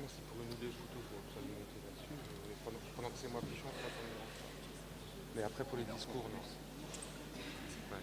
moi, c'est pour une ou deux photos, je vais absolument monter là-dessus. Pendant que c'est moi qui chante, moi, ça me dérange pas. Mais après, pour les discours, non. Ouais.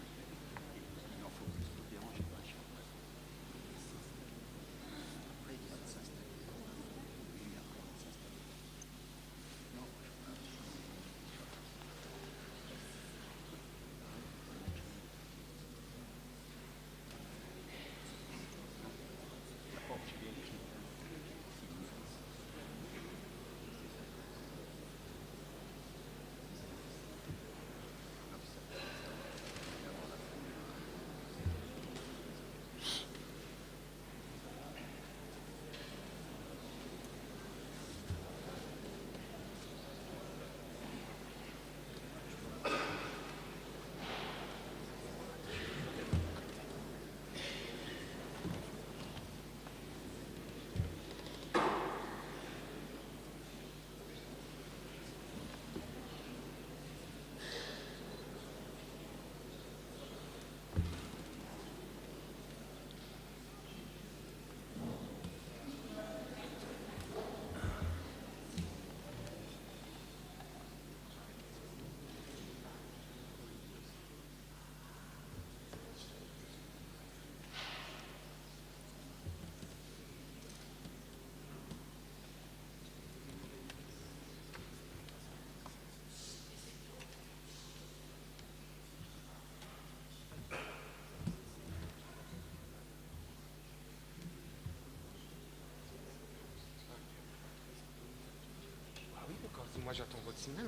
Ah oui, d'accord. Moi, j'attends votre signal.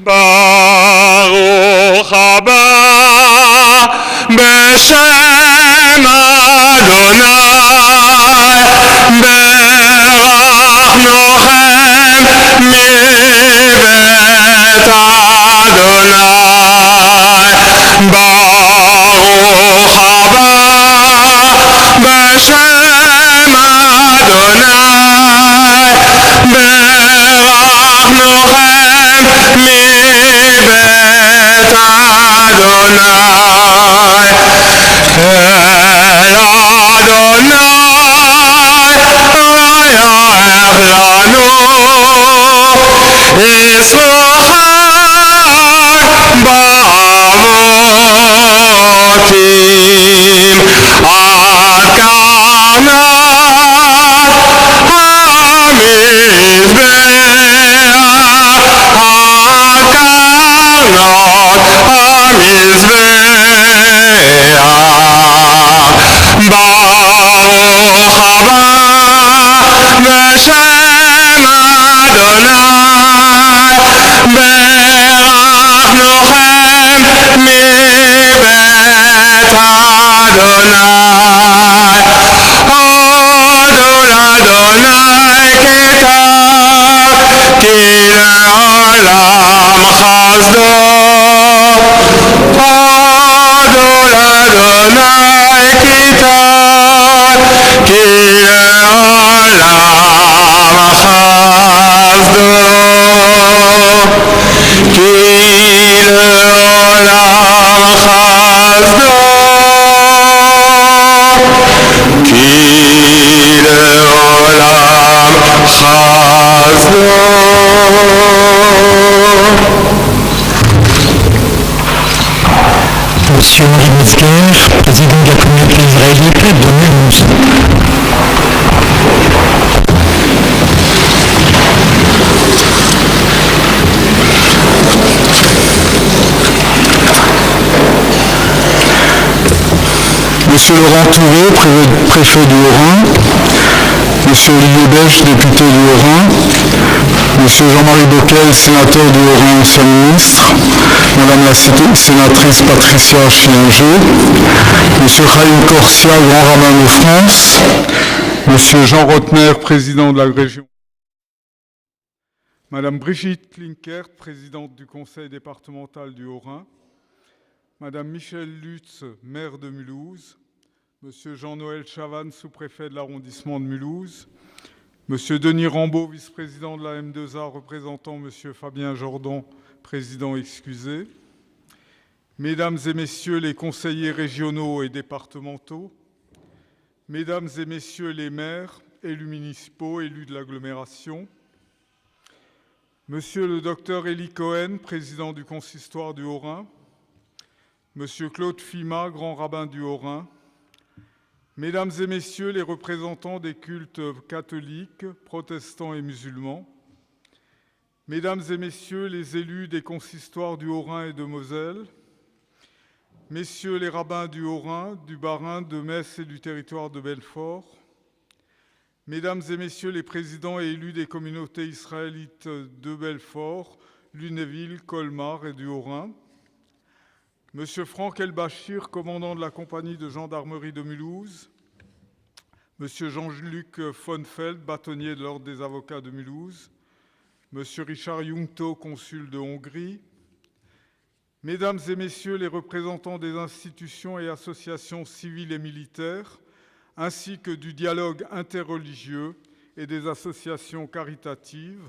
Baruch haba b'shem Adonai berachnochem mivet Adonai Baruch haba b'shem Adonai berachnochem מבית אדוני אל אדוני ויח לנו ישמחן באבותים עד קרנת ברוך הבא בשם אדוני ברכנוכם מבית אדוני הודו לאדוני כי לעולם חסדו הודו לאדוני כי לעולם חסדו כי לעולם חסדו כי לעולם חסדו. Monsieur Henri Metzger, président de la communauté israélite de Mulhouse. Monsieur Laurent Touré, préfet du Haut-Rhin, Monsieur Olivier Bèche, député du Haut-Rhin, Monsieur Jean-Marie Bockel, sénateur du Haut-Rhin, ancien ministre, Madame la sénatrice Patricia Chiengé, Monsieur Chaim Corsia, grand rabbin de France, Monsieur Jean Rotner, président de la région, Madame Brigitte Klinkert, présidente du conseil départemental du Haut-Rhin, Madame Michèle Lutz, maire de Mulhouse, Monsieur Jean-Noël Chavannes, sous-préfet de l'arrondissement de Mulhouse, Monsieur Denis Rambaud, vice-président de la M2A, représentant Monsieur Fabien Jordan, président excusé. Mesdames et Messieurs les conseillers régionaux et départementaux, Mesdames et Messieurs les maires, élus municipaux, élus de l'agglomération, Monsieur le docteur Élie Cohen, président du consistoire du Haut-Rhin, Monsieur Claude Fima, grand rabbin du Haut-Rhin, Mesdames et Messieurs les représentants des cultes catholiques, protestants et musulmans, Mesdames et Messieurs les élus des consistoires du Haut-Rhin et de Moselle, Messieurs les rabbins du Haut-Rhin, du Bas-Rhin, de Metz et du territoire de Belfort, Mesdames et Messieurs les présidents et élus des communautés israélites de Belfort, Lunéville, Colmar et du Haut-Rhin, Monsieur Franck El-Bachir, commandant de la compagnie de gendarmerie de Mulhouse, Monsieur Jean-Luc Fonfeld, bâtonnier de l'Ordre des avocats de Mulhouse, Monsieur Richard Jungto, consul de Hongrie, Mesdames et Messieurs les représentants des institutions et associations civiles et militaires, ainsi que du dialogue interreligieux et des associations caritatives,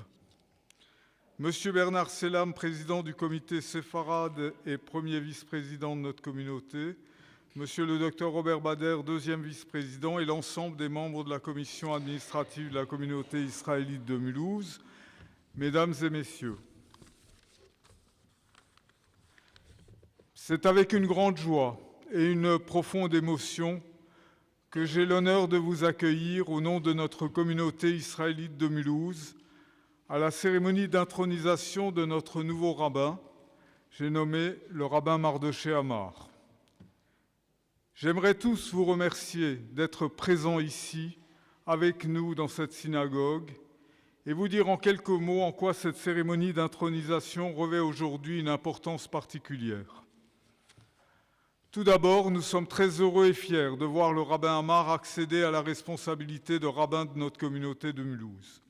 Monsieur Bernard Selam, président du comité séfarade et premier vice-président de notre communauté, Monsieur le docteur Robert Bader, deuxième vice-président, et l'ensemble des membres de la commission administrative de la communauté israélite de Mulhouse, Mesdames et Messieurs. C'est avec une grande joie et une profonde émotion que j'ai l'honneur de vous accueillir au nom de notre communauté israélite de Mulhouse à la cérémonie d'intronisation de notre nouveau rabbin, j'ai nommé le rabbin Mardoché Amar. J'aimerais tous vous remercier d'être présents ici avec nous dans cette synagogue et vous dire en quelques mots en quoi cette cérémonie d'intronisation revêt aujourd'hui une importance particulière. Tout d'abord, nous sommes très heureux et fiers de voir le rabbin Amar accéder à la responsabilité de rabbin de notre communauté de Mulhouse.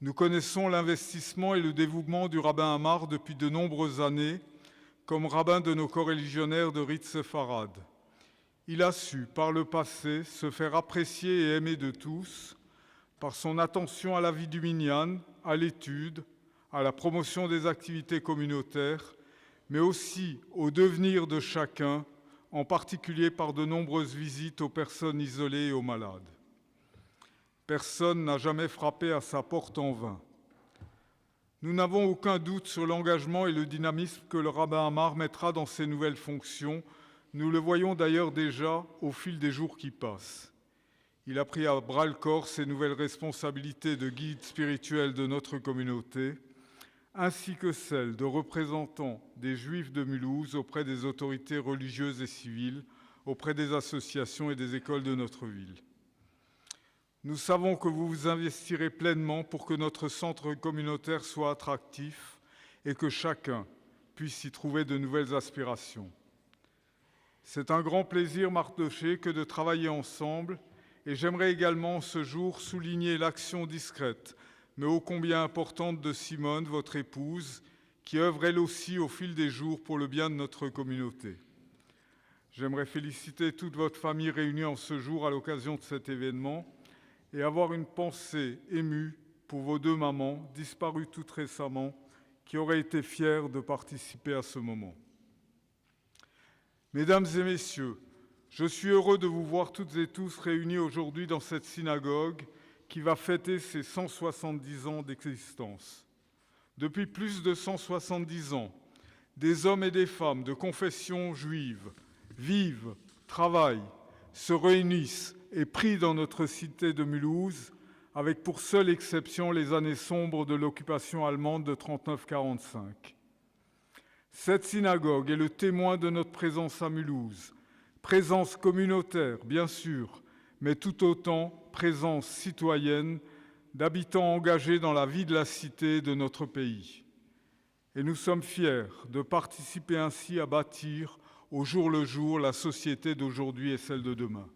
Nous connaissons l'investissement et le dévouement du rabbin Amar depuis de nombreuses années comme rabbin de nos coreligionnaires de rite séfarade. Il a su, par le passé, se faire apprécier et aimer de tous par son attention à la vie du minyan, à l'étude, à la promotion des activités communautaires, mais aussi au devenir de chacun, en particulier par de nombreuses visites aux personnes isolées et aux malades. Personne n'a jamais frappé à sa porte en vain. Nous n'avons aucun doute sur l'engagement et le dynamisme que le rabbin Amar mettra dans ses nouvelles fonctions. Nous le voyons d'ailleurs déjà au fil des jours qui passent. Il a pris à bras-le-corps ses nouvelles responsabilités de guide spirituel de notre communauté, ainsi que celle de représentant des Juifs de Mulhouse auprès des autorités religieuses et civiles, auprès des associations et des écoles de notre ville. Nous savons que vous vous investirez pleinement pour que notre centre communautaire soit attractif et que chacun puisse y trouver de nouvelles aspirations. C'est un grand plaisir, Mardoché, que de travailler ensemble, et j'aimerais également ce jour souligner l'action discrète mais ô combien importante de Simone, votre épouse, qui œuvre elle aussi au fil des jours pour le bien de notre communauté. J'aimerais féliciter toute votre famille réunie en ce jour à l'occasion de cet événement et avoir une pensée émue pour vos deux mamans, disparues toutes récemment, qui auraient été fières de participer à ce moment. Mesdames et Messieurs, je suis heureux de vous voir toutes et tous réunis aujourd'hui dans cette synagogue qui va fêter ses 170 ans d'existence. Depuis plus de 170 ans, des hommes et des femmes de confession juive vivent, travaillent, se réunissent et prient dans notre cité de Mulhouse, avec pour seule exception les années sombres de l'occupation allemande de 39-45. Cette synagogue est le témoin de notre présence à Mulhouse, présence communautaire, bien sûr, mais tout autant présence citoyenne d'habitants engagés dans la vie de la cité et de notre pays. Et nous sommes fiers de participer ainsi à bâtir au jour le jour la société d'aujourd'hui et celle de demain.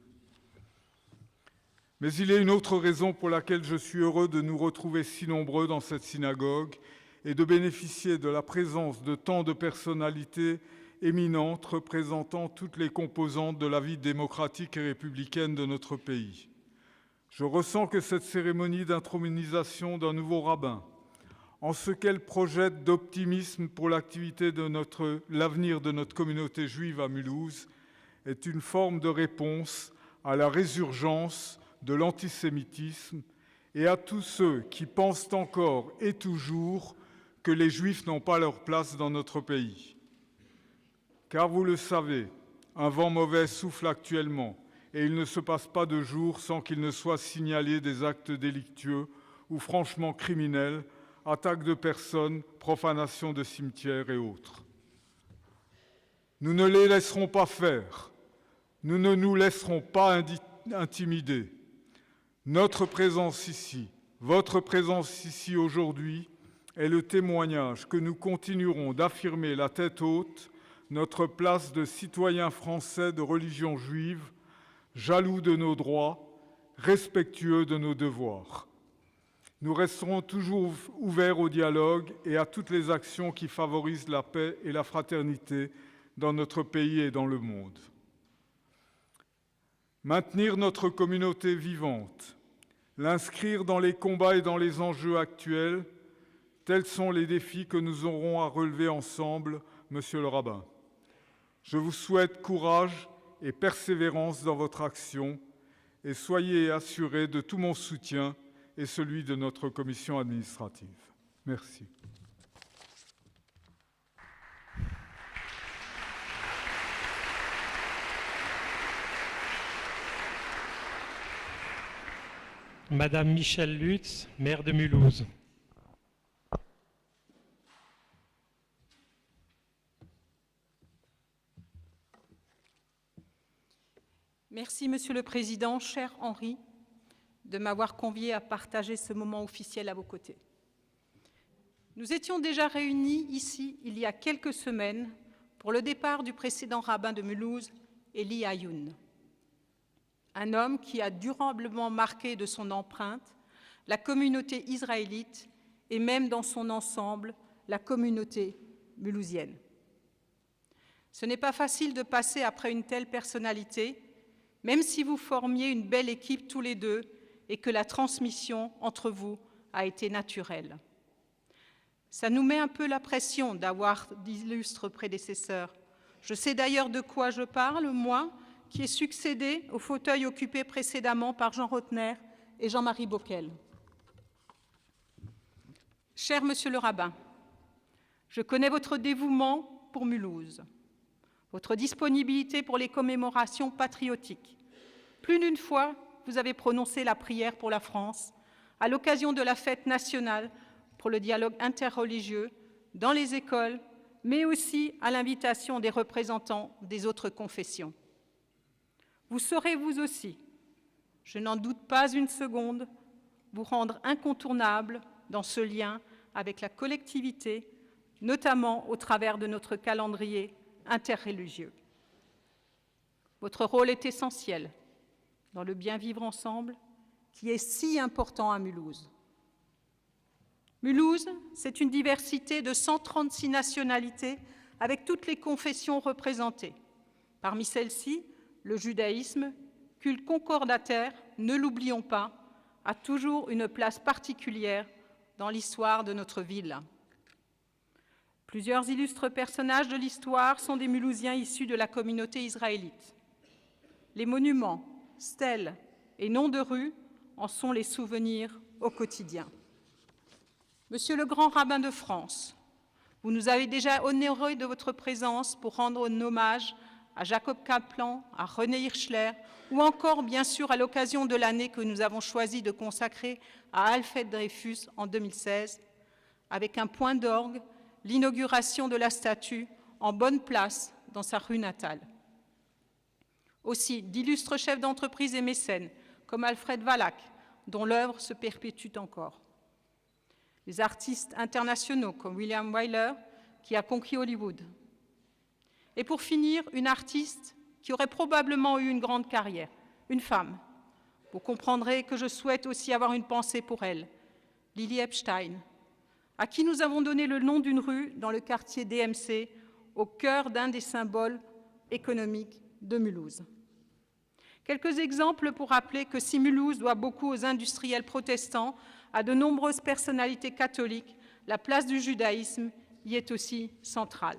Mais il y a une autre raison pour laquelle je suis heureux de nous retrouver si nombreux dans cette synagogue et de bénéficier de la présence de tant de personnalités éminentes représentant toutes les composantes de la vie démocratique et républicaine de notre pays. Je ressens que cette cérémonie d'intronisation d'un nouveau rabbin, en ce qu'elle projette d'optimisme pour l'avenir de notre communauté juive à Mulhouse, est une forme de réponse à la résurgence de l'antisémitisme et à tous ceux qui pensent encore et toujours que les Juifs n'ont pas leur place dans notre pays. Car vous le savez, un vent mauvais souffle actuellement et il ne se passe pas de jour sans qu'il ne soit signalé des actes délictueux ou franchement criminels, attaques de personnes, profanation de cimetières et autres. Nous ne les laisserons pas faire. Nous ne nous laisserons pas intimider. Notre présence ici, votre présence ici aujourd'hui, est le témoignage que nous continuerons d'affirmer la tête haute notre place de citoyens français de religion juive, jaloux de nos droits, respectueux de nos devoirs. Nous resterons toujours ouverts au dialogue et à toutes les actions qui favorisent la paix et la fraternité dans notre pays et dans le monde. Maintenir notre communauté vivante, l'inscrire dans les combats et dans les enjeux actuels, tels sont les défis que nous aurons à relever ensemble, Monsieur le rabbin. Je vous souhaite courage et persévérance dans votre action et soyez assurés de tout mon soutien et celui de notre commission administrative. Merci. Madame Michèle Lutz, maire de Mulhouse. Merci, Monsieur le Président, cher Henri, de m'avoir convié à partager ce moment officiel à vos côtés. Nous étions déjà réunis ici il y a quelques semaines pour le départ du précédent rabbin de Mulhouse, Eli Ayoun. Un homme qui a durablement marqué de son empreinte la communauté israélite et même dans son ensemble la communauté mulhousienne. Ce n'est pas facile de passer après une telle personnalité, même si vous formiez une belle équipe tous les deux et que la transmission entre vous a été naturelle. Ça nous met un peu la pression d'avoir d'illustres prédécesseurs. Je sais d'ailleurs de quoi je parle, moi, qui ai succédé au fauteuil occupé précédemment par Jean Rotner et Jean-Marie Bockel. Cher Monsieur le rabbin, je connais votre dévouement pour Mulhouse, votre disponibilité pour les commémorations patriotiques. Plus d'une fois, vous avez prononcé la prière pour la France à l'occasion de la fête nationale pour le dialogue interreligieux dans les écoles, mais aussi à l'invitation des représentants des autres confessions. Vous saurez vous aussi, je n'en doute pas une seconde, vous rendre incontournable dans ce lien avec la collectivité, notamment au travers de notre calendrier interreligieux. Votre rôle est essentiel dans le bien vivre ensemble qui est si important à Mulhouse. Mulhouse, c'est une diversité de 136 nationalités avec toutes les confessions représentées. Parmi celles-ci, le judaïsme, culte concordataire, ne l'oublions pas, a toujours une place particulière dans l'histoire de notre ville. Plusieurs illustres personnages de l'histoire sont des Mulhousiens issus de la communauté israélite. Les monuments, stèles et noms de rues en sont les souvenirs au quotidien. Monsieur le grand rabbin de France, vous nous avez déjà honorés de votre présence pour rendre un hommage à Jacob Kaplan, à René Hirschler, ou encore, bien sûr, à l'occasion de l'année que nous avons choisi de consacrer à Alfred Dreyfus en 2016, avec un point d'orgue, l'inauguration de la statue en bonne place dans sa rue natale. Aussi, d'illustres chefs d'entreprise et mécènes, comme Alfred Wallach, dont l'œuvre se perpétue encore. Les artistes internationaux, comme William Wyler, qui a conquis Hollywood. Et pour finir, une artiste qui aurait probablement eu une grande carrière, une femme. Vous comprendrez que je souhaite aussi avoir une pensée pour elle, Lily Epstein, à qui nous avons donné le nom d'une rue dans le quartier DMC, au cœur d'un des symboles économiques de Mulhouse. Quelques exemples pour rappeler que si Mulhouse doit beaucoup aux industriels protestants, à de nombreuses personnalités catholiques, la place du judaïsme y est aussi centrale.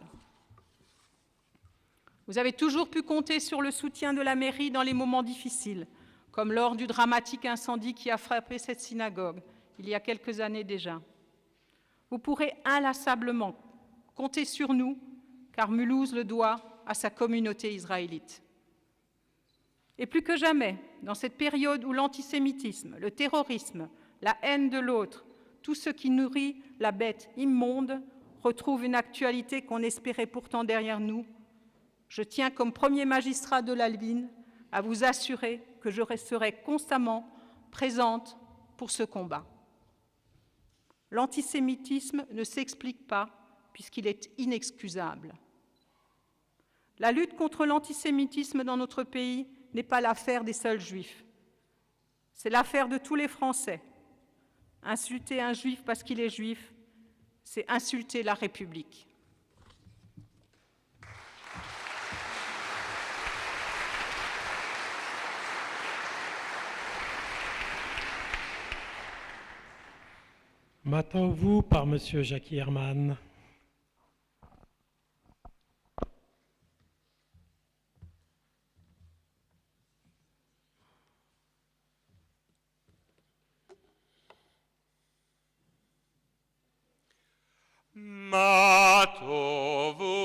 Vous avez toujours pu compter sur le soutien de la mairie dans les moments difficiles, comme lors du dramatique incendie qui a frappé cette synagogue, il y a quelques années déjà. Vous pourrez inlassablement compter sur nous, car Mulhouse le doit à sa communauté israélite. Et plus que jamais, dans cette période où l'antisémitisme, le terrorisme, la haine de l'autre, tout ce qui nourrit la bête immonde, retrouve une actualité qu'on espérait pourtant derrière nous, je tiens comme premier magistrat de l'Albine à vous assurer que je resterai constamment présente pour ce combat. L'antisémitisme ne s'explique pas puisqu'il est inexcusable. La lutte contre l'antisémitisme dans notre pays n'est pas l'affaire des seuls juifs. C'est l'affaire de tous les Français. Insulter un juif parce qu'il est juif, c'est insulter la République. M'attends-vous par Monsieur Jackie Herman. Ma tovu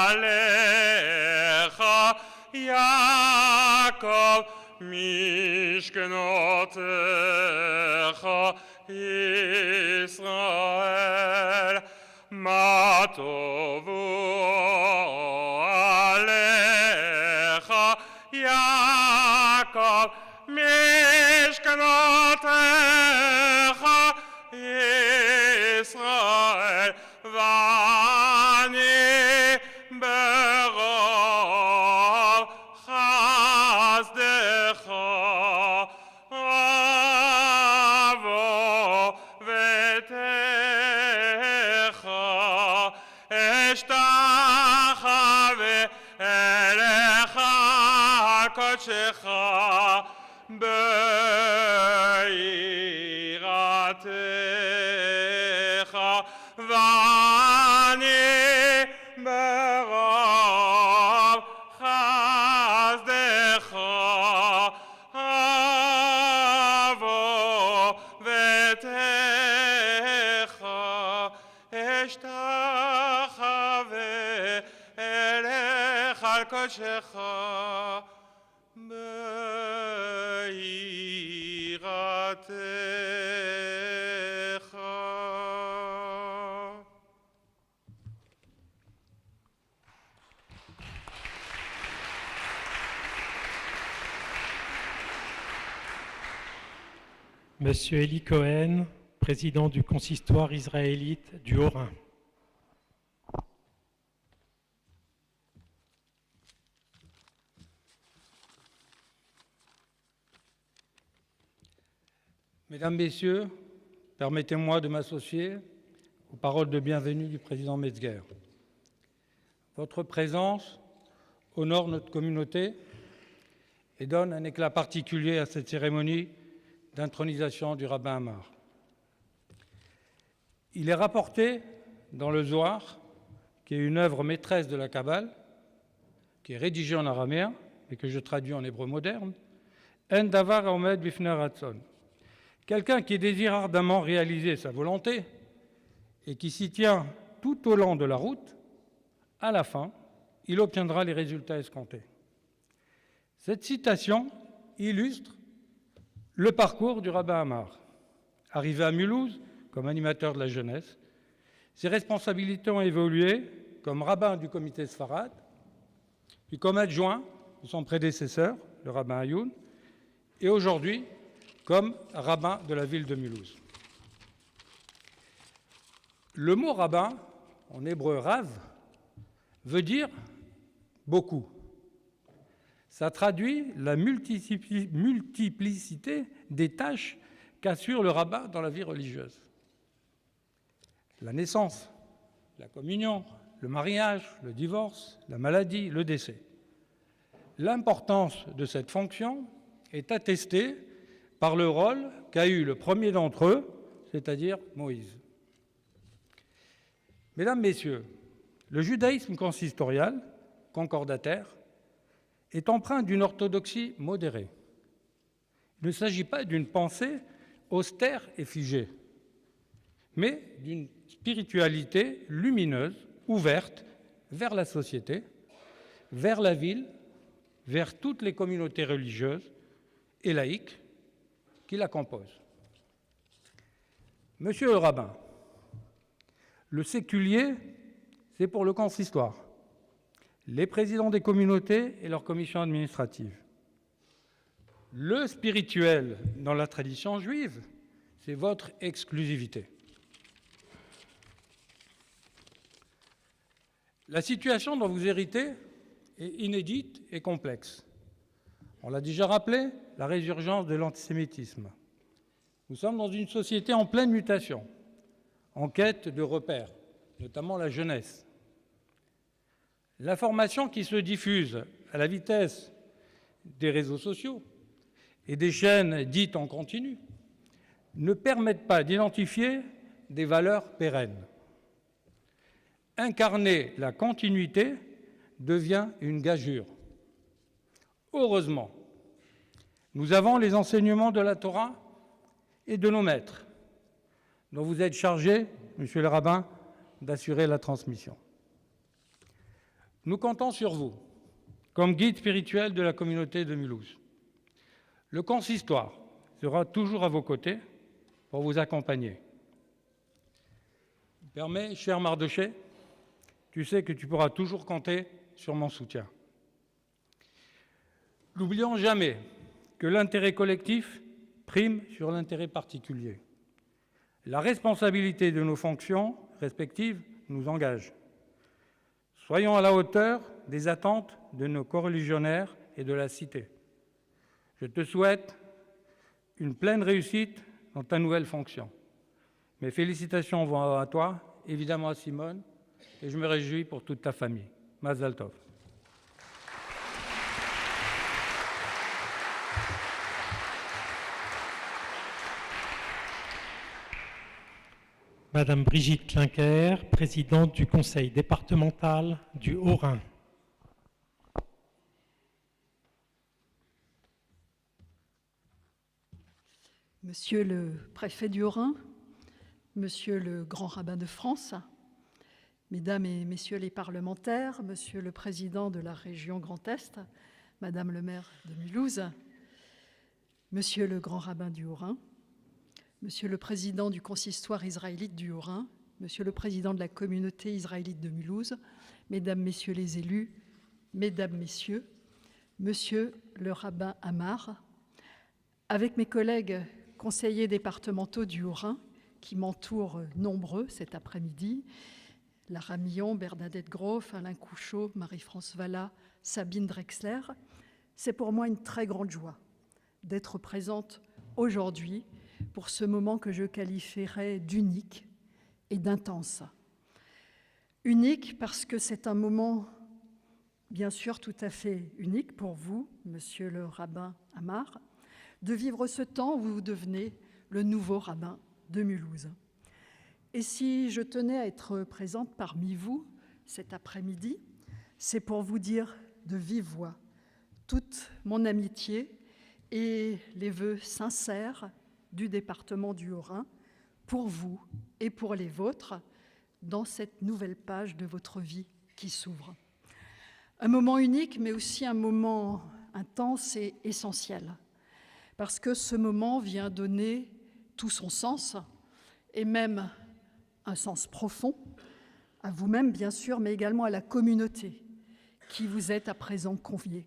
alecha Yaakov mishkenotecha Israel. Ma tovu alecha Yaakov mishkenotecha Israel vani berov chasdecha avo vetecha eshtachave elecha kodshecha beiratecha vani berov chasdecha avo vetecha eshtachave elecha kodshecha beiratecha. Monsieur Eli Cohen, président du consistoire israélite du Haut-Rhin. Mesdames, Messieurs, permettez-moi de m'associer aux paroles de bienvenue du président Metzger. Votre présence honore notre communauté et donne un éclat particulier à cette cérémonie d'intronisation du rabbin Amar. Il est rapporté dans le Zohar, qui est une œuvre maîtresse de la Kabbale, qui est rédigée en araméen et que je traduis en hébreu moderne, En davar haomed bifnei ratzon. Quelqu'un qui désire ardemment réaliser sa volonté et qui s'y tient tout au long de la route, à la fin, il obtiendra les résultats escomptés. Cette citation illustre le parcours du rabbin Amar. Arrivé à Mulhouse comme animateur de la jeunesse, ses responsabilités ont évolué comme rabbin du comité Sfarad, puis comme adjoint de son prédécesseur, le rabbin Ayoun, et aujourd'hui comme rabbin de la ville de Mulhouse. Le mot rabbin, en hébreu rav, veut dire beaucoup. Ça traduit la multiplicité des tâches qu'assure le rabbin dans la vie religieuse. La naissance, la communion, le mariage, le divorce, la maladie, le décès. l'importance de cette fonction est attestée par le rôle qu'a eu le premier d'entre eux, c'est-à-dire Moïse. Mesdames, Messieurs, le judaïsme consistorial, concordataire, est empreint d'une orthodoxie modérée. Il ne s'agit pas d'une pensée austère et figée, mais d'une spiritualité lumineuse, ouverte vers la société, vers la ville, vers toutes les communautés religieuses et laïques qui la composent. Monsieur le rabbin, le séculier, c'est pour le consistoire, les présidents des communautés et leurs commissions administratives. Le spirituel, dans la tradition juive, c'est votre exclusivité. La situation dont vous héritez est inédite et complexe. On l'a déjà rappelé, la résurgence de l'antisémitisme. Nous sommes dans une société en pleine mutation, en quête de repères, notamment la jeunesse. L'information qui se diffuse à la vitesse des réseaux sociaux et des chaînes dites en continu ne permettent pas d'identifier des valeurs pérennes. Incarner la continuité devient une gageure. Heureusement, nous avons les enseignements de la Torah et de nos maîtres, dont vous êtes chargé, monsieur le rabbin, d'assurer la transmission. Nous comptons sur vous, comme guide spirituel de la communauté de Mulhouse. Le consistoire sera toujours à vos côtés pour vous accompagner. Permets, cher Mardoché, tu sais que tu pourras toujours compter sur mon soutien. N'oublions jamais que l'intérêt collectif prime sur l'intérêt particulier. La responsabilité de nos fonctions respectives nous engage. Soyons à la hauteur des attentes de nos coreligionnaires et de la cité. Je te souhaite une pleine réussite dans ta nouvelle fonction. Mes félicitations vont à toi, évidemment à Simone, et je me réjouis pour toute ta famille. Mazal Tov. Madame Brigitte Klinker, présidente du conseil départemental du Haut-Rhin. Monsieur le préfet du Haut-Rhin, Monsieur le grand rabbin de France, Mesdames et Messieurs les parlementaires, Monsieur le président de la région Grand Est, Madame le maire de Mulhouse, Monsieur le grand rabbin du Haut-Rhin, Monsieur le président du consistoire israélite du Haut-Rhin, Monsieur le président de la communauté israélite de Mulhouse, Mesdames, Messieurs les élus, Mesdames, Messieurs, Monsieur le rabbin Amar, avec mes collègues conseillers départementaux du Haut-Rhin qui m'entourent nombreux cet après-midi, Lara Millon, Bernadette Groff, Alain Couchot, Marie-France Valla, Sabine Drexler, c'est pour moi une très grande joie d'être présente aujourd'hui pour ce moment que je qualifierais d'unique et d'intense. Unique parce que c'est un moment, bien sûr, tout à fait unique pour vous, Monsieur le rabbin Amar, de vivre ce temps où vous devenez le nouveau rabbin de Mulhouse. Et si je tenais à être présente parmi vous cet après-midi, c'est pour vous dire de vive voix toute mon amitié et les vœux sincères du département du Haut-Rhin pour vous et pour les vôtres dans cette nouvelle page de votre vie qui s'ouvre. Un moment unique, mais aussi un moment intense et essentiel, parce que ce moment vient donner tout son sens, et même un sens profond, à vous-même bien sûr, mais également à la communauté qui vous est à présent confiée.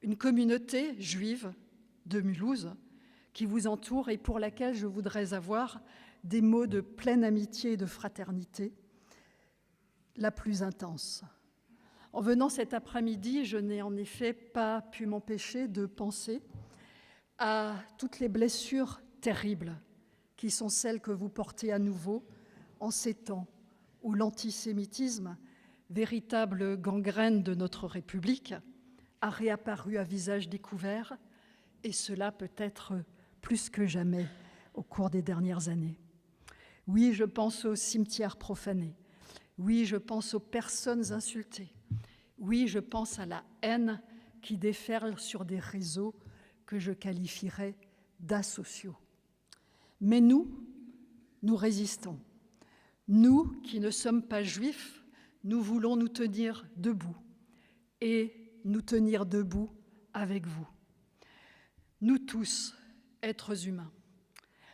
Une communauté juive de Mulhouse qui vous entoure et pour laquelle je voudrais avoir des mots de pleine amitié et de fraternité, la plus intense. En venant cet après-midi, je n'ai en effet pas pu m'empêcher de penser à toutes les blessures terribles qui sont celles que vous portez à nouveau en ces temps où l'antisémitisme véritable gangrène de notre République, a réapparu à visage découvert, et cela peut-être plus que jamais au cours des dernières années. Oui, je pense aux cimetières profanés. Oui, je pense aux personnes insultées. Oui, je pense à la haine qui déferle sur des réseaux que je qualifierais d'asociaux. Mais nous résistons. Nous qui ne sommes pas juifs, nous voulons nous tenir debout et nous tenir debout avec vous. Nous tous, êtres humains.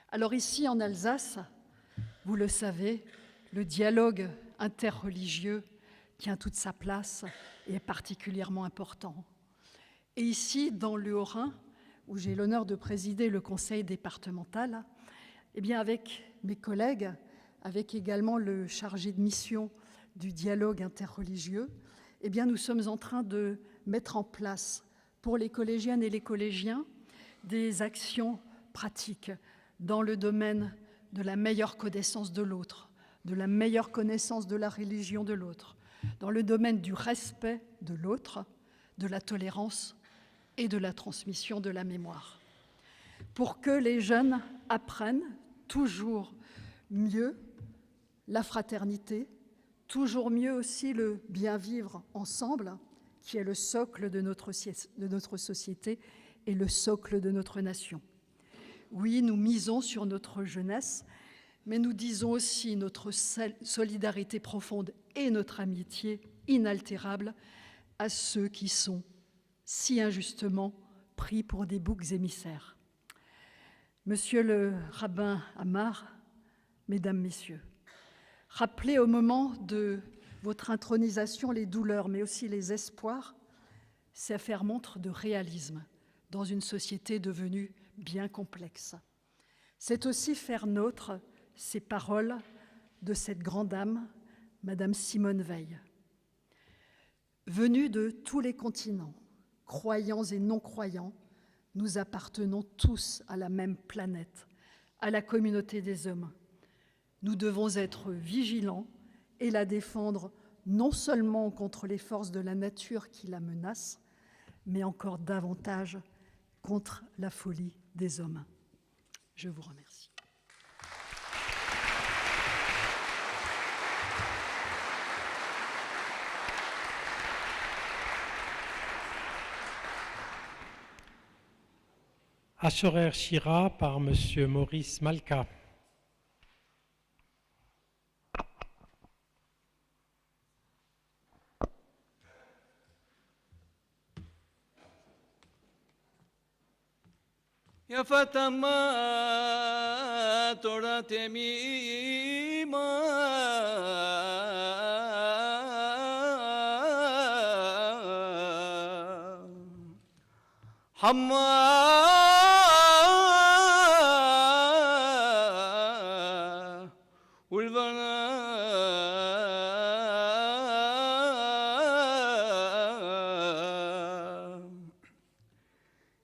Alors ici en Alsace, vous le savez, le dialogue interreligieux tient toute sa place et est particulièrement important. Et ici, dans le Haut-Rhin, où j'ai l'honneur de présider le conseil départemental, eh bien avec mes collègues, avec également le chargé de mission du dialogue interreligieux, eh bien nous sommes en train de mettre en place pour les collégiennes et les collégiens des actions pratiques dans le domaine de la meilleure connaissance de l'autre, de la meilleure connaissance de la religion de l'autre, dans le domaine du respect de l'autre, de la tolérance et de la transmission de la mémoire, pour que les jeunes apprennent toujours mieux la fraternité, toujours mieux aussi le bien vivre ensemble, qui est le socle de notre société et le socle de notre nation. Oui, nous misons sur notre jeunesse, mais nous disons aussi notre solidarité profonde et notre amitié inaltérable à ceux qui sont si injustement pris pour des boucs émissaires. Monsieur le rabbin Amar, Mesdames, Messieurs, rappelez au moment de votre intronisation les douleurs, mais aussi les espoirs, c'est faire montre de réalisme dans une société devenue bien complexe. C'est aussi faire nôtre ces paroles de cette grande âme, Madame Simone Veil. Venus de tous les continents, croyants et non-croyants, nous appartenons tous à la même planète, à la communauté des hommes. Nous devons être vigilants et la défendre non seulement contre les forces de la nature qui la menacent, mais encore davantage contre la folie des hommes. Je vous remercie. Ashorer Shira par Monsieur Maurice Malka. Ya Fatima tora temima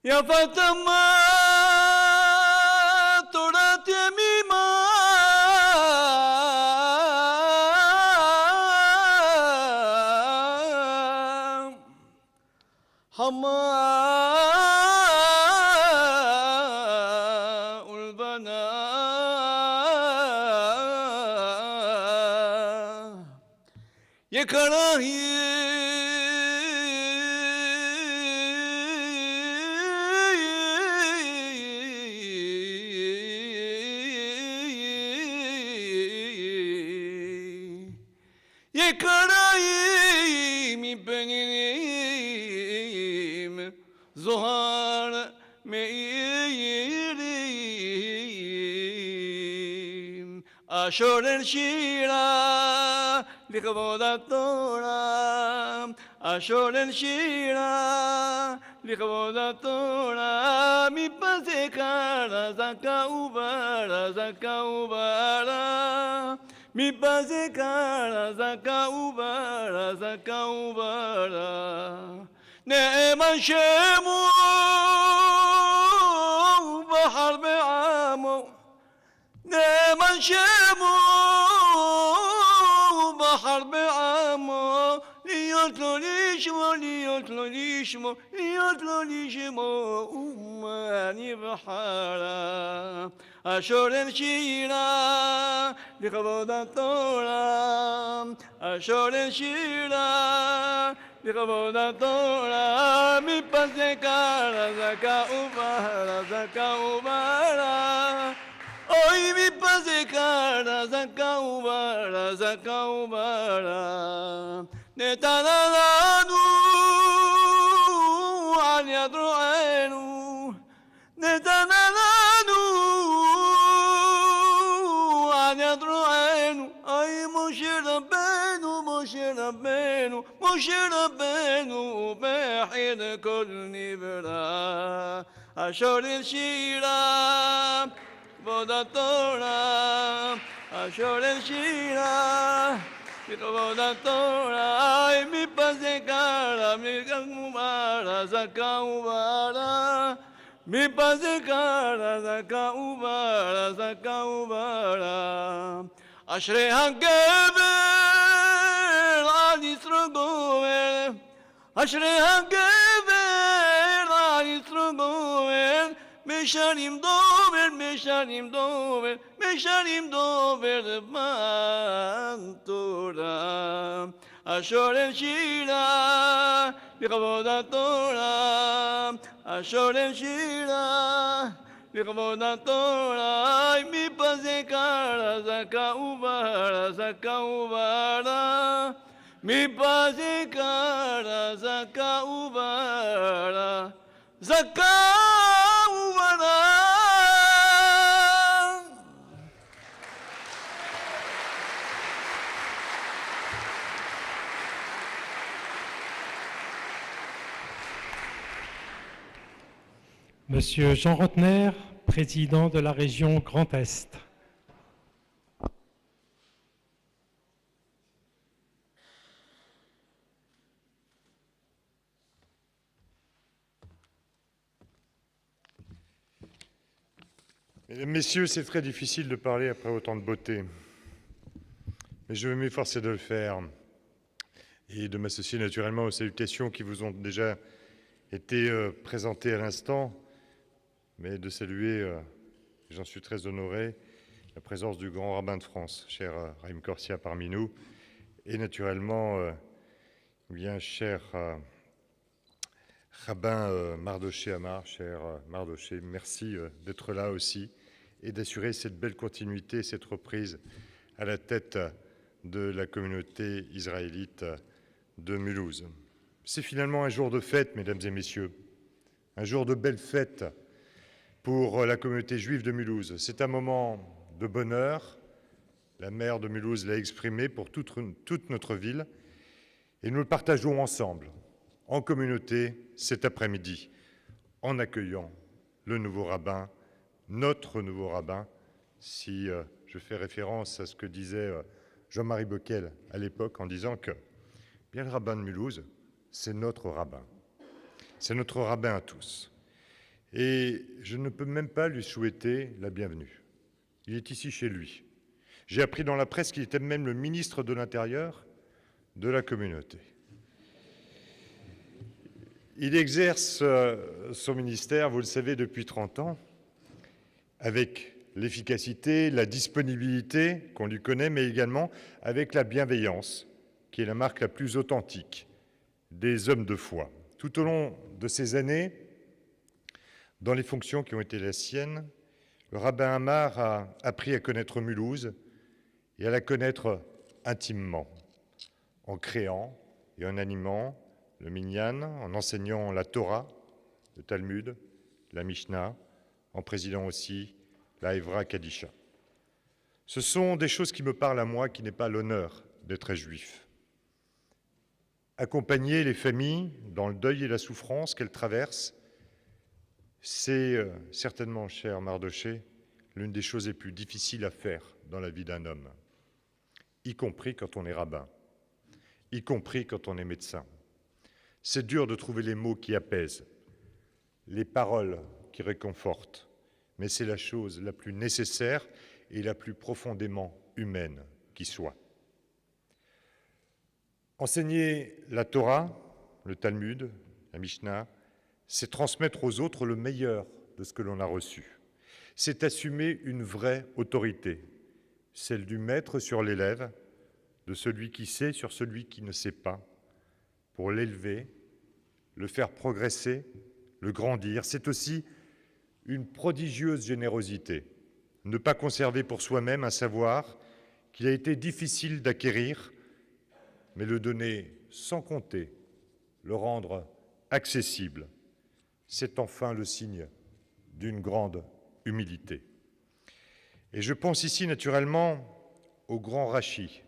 Ya Fatima tora temima hama ulbana yakarahi mi benim zohar meirim ashor el shira לכבוד התורה ashor el shira לכבוד התורה מפזה קרה זכה וברה זכה וברה מפזה קרה זכה וברה זכה וברה נאמן שמו בחר בעמו נאמן שמו בחר בעמו umani bahara ashoren shira likavoda Torah ashoren shira likavoda Torah mi pasekara zaka ubara hoy mi pasekara zaka ubara netananu an yadruenu netananu an yadruenu ay Moshe Rabbeinu behid kol nivra ashor shira voda Torah ashor shira Voda Torah, ay mi pasekara, mi kakubara, zakaubara, mi pasekara, zakaubara. Ashrei hagever al Yisroel, Ashrei hagever al Yisroel, Mesharim dover man Torah Ashor el shira likavoda Torah Ashor el shira likavoda Torah mi pasekara zaka ubara mi pasekara zaka ubara Monsieur Jean Rotner, président de la région Grand Est. Mesdames, Messieurs, c'est très difficile de parler après autant de beauté, mais je vais m'efforcer de le faire et de m'associer naturellement aux salutations qui vous ont déjà été présentées à l'instant, mais de saluer, j'en suis très honoré, la présence du grand rabbin de France, cher Raïm Korsia parmi nous, et naturellement, bien cher rabbin Mardoché Amar, cher Mardoché, merci d'être là aussi et d'assurer cette belle continuité, cette reprise à la tête de la communauté israélite de Mulhouse. C'est finalement un jour de fête, mesdames et messieurs, un jour de belle fête pour la communauté juive de Mulhouse. C'est un moment de bonheur, la maire de Mulhouse l'a exprimé pour toute notre ville, et nous le partageons ensemble, en communauté, cet après-midi, en accueillant le nouveau rabbin, notre nouveau rabbin, si je fais référence à ce que disait Jean-Marie Bockel à l'époque, en disant que bien le rabbin de Mulhouse, c'est notre rabbin à tous. Et je ne peux même pas lui souhaiter la bienvenue. Il est ici chez lui. J'ai appris dans la presse qu'il était même le ministre de l'Intérieur de la communauté. Il exerce son ministère, vous le savez, depuis 30 ans, avec l'efficacité, la disponibilité qu'on lui connaît, mais également avec la bienveillance, qui est la marque la plus authentique des hommes de foi. Tout au long de ces années, dans les fonctions qui ont été les siennes, le rabbin Amar a appris à connaître Mulhouse et à la connaître intimement, en créant et en animant le Minyan, en enseignant la Torah, le Talmud, la Mishnah, en présidant aussi la Hevra Kadisha. Ce sont des choses qui me parlent à moi, qui n'ai pas l'honneur d'être juif. Accompagner les familles dans le deuil et la souffrance qu'elles traversent, c'est certainement, cher Mardoché, l'une des choses les plus difficiles à faire dans la vie d'un homme, y compris quand on est rabbin, y compris quand on est médecin. C'est dur de trouver les mots qui apaisent, les paroles qui réconfortent, mais c'est la chose la plus nécessaire et la plus profondément humaine qui soit. Enseigner la Torah, le Talmud, la Mishnah, c'est transmettre aux autres le meilleur de ce que l'on a reçu. C'est assumer une vraie autorité, celle du maître sur l'élève, de celui qui sait sur celui qui ne sait pas, pour l'élever, le faire progresser, le grandir. C'est aussi une prodigieuse générosité, ne pas conserver pour soi-même un savoir qu'il a été difficile d'acquérir, mais le donner sans compter, le rendre accessible. C'est enfin le signe d'une grande humilité. Et je pense ici naturellement au grand Rachi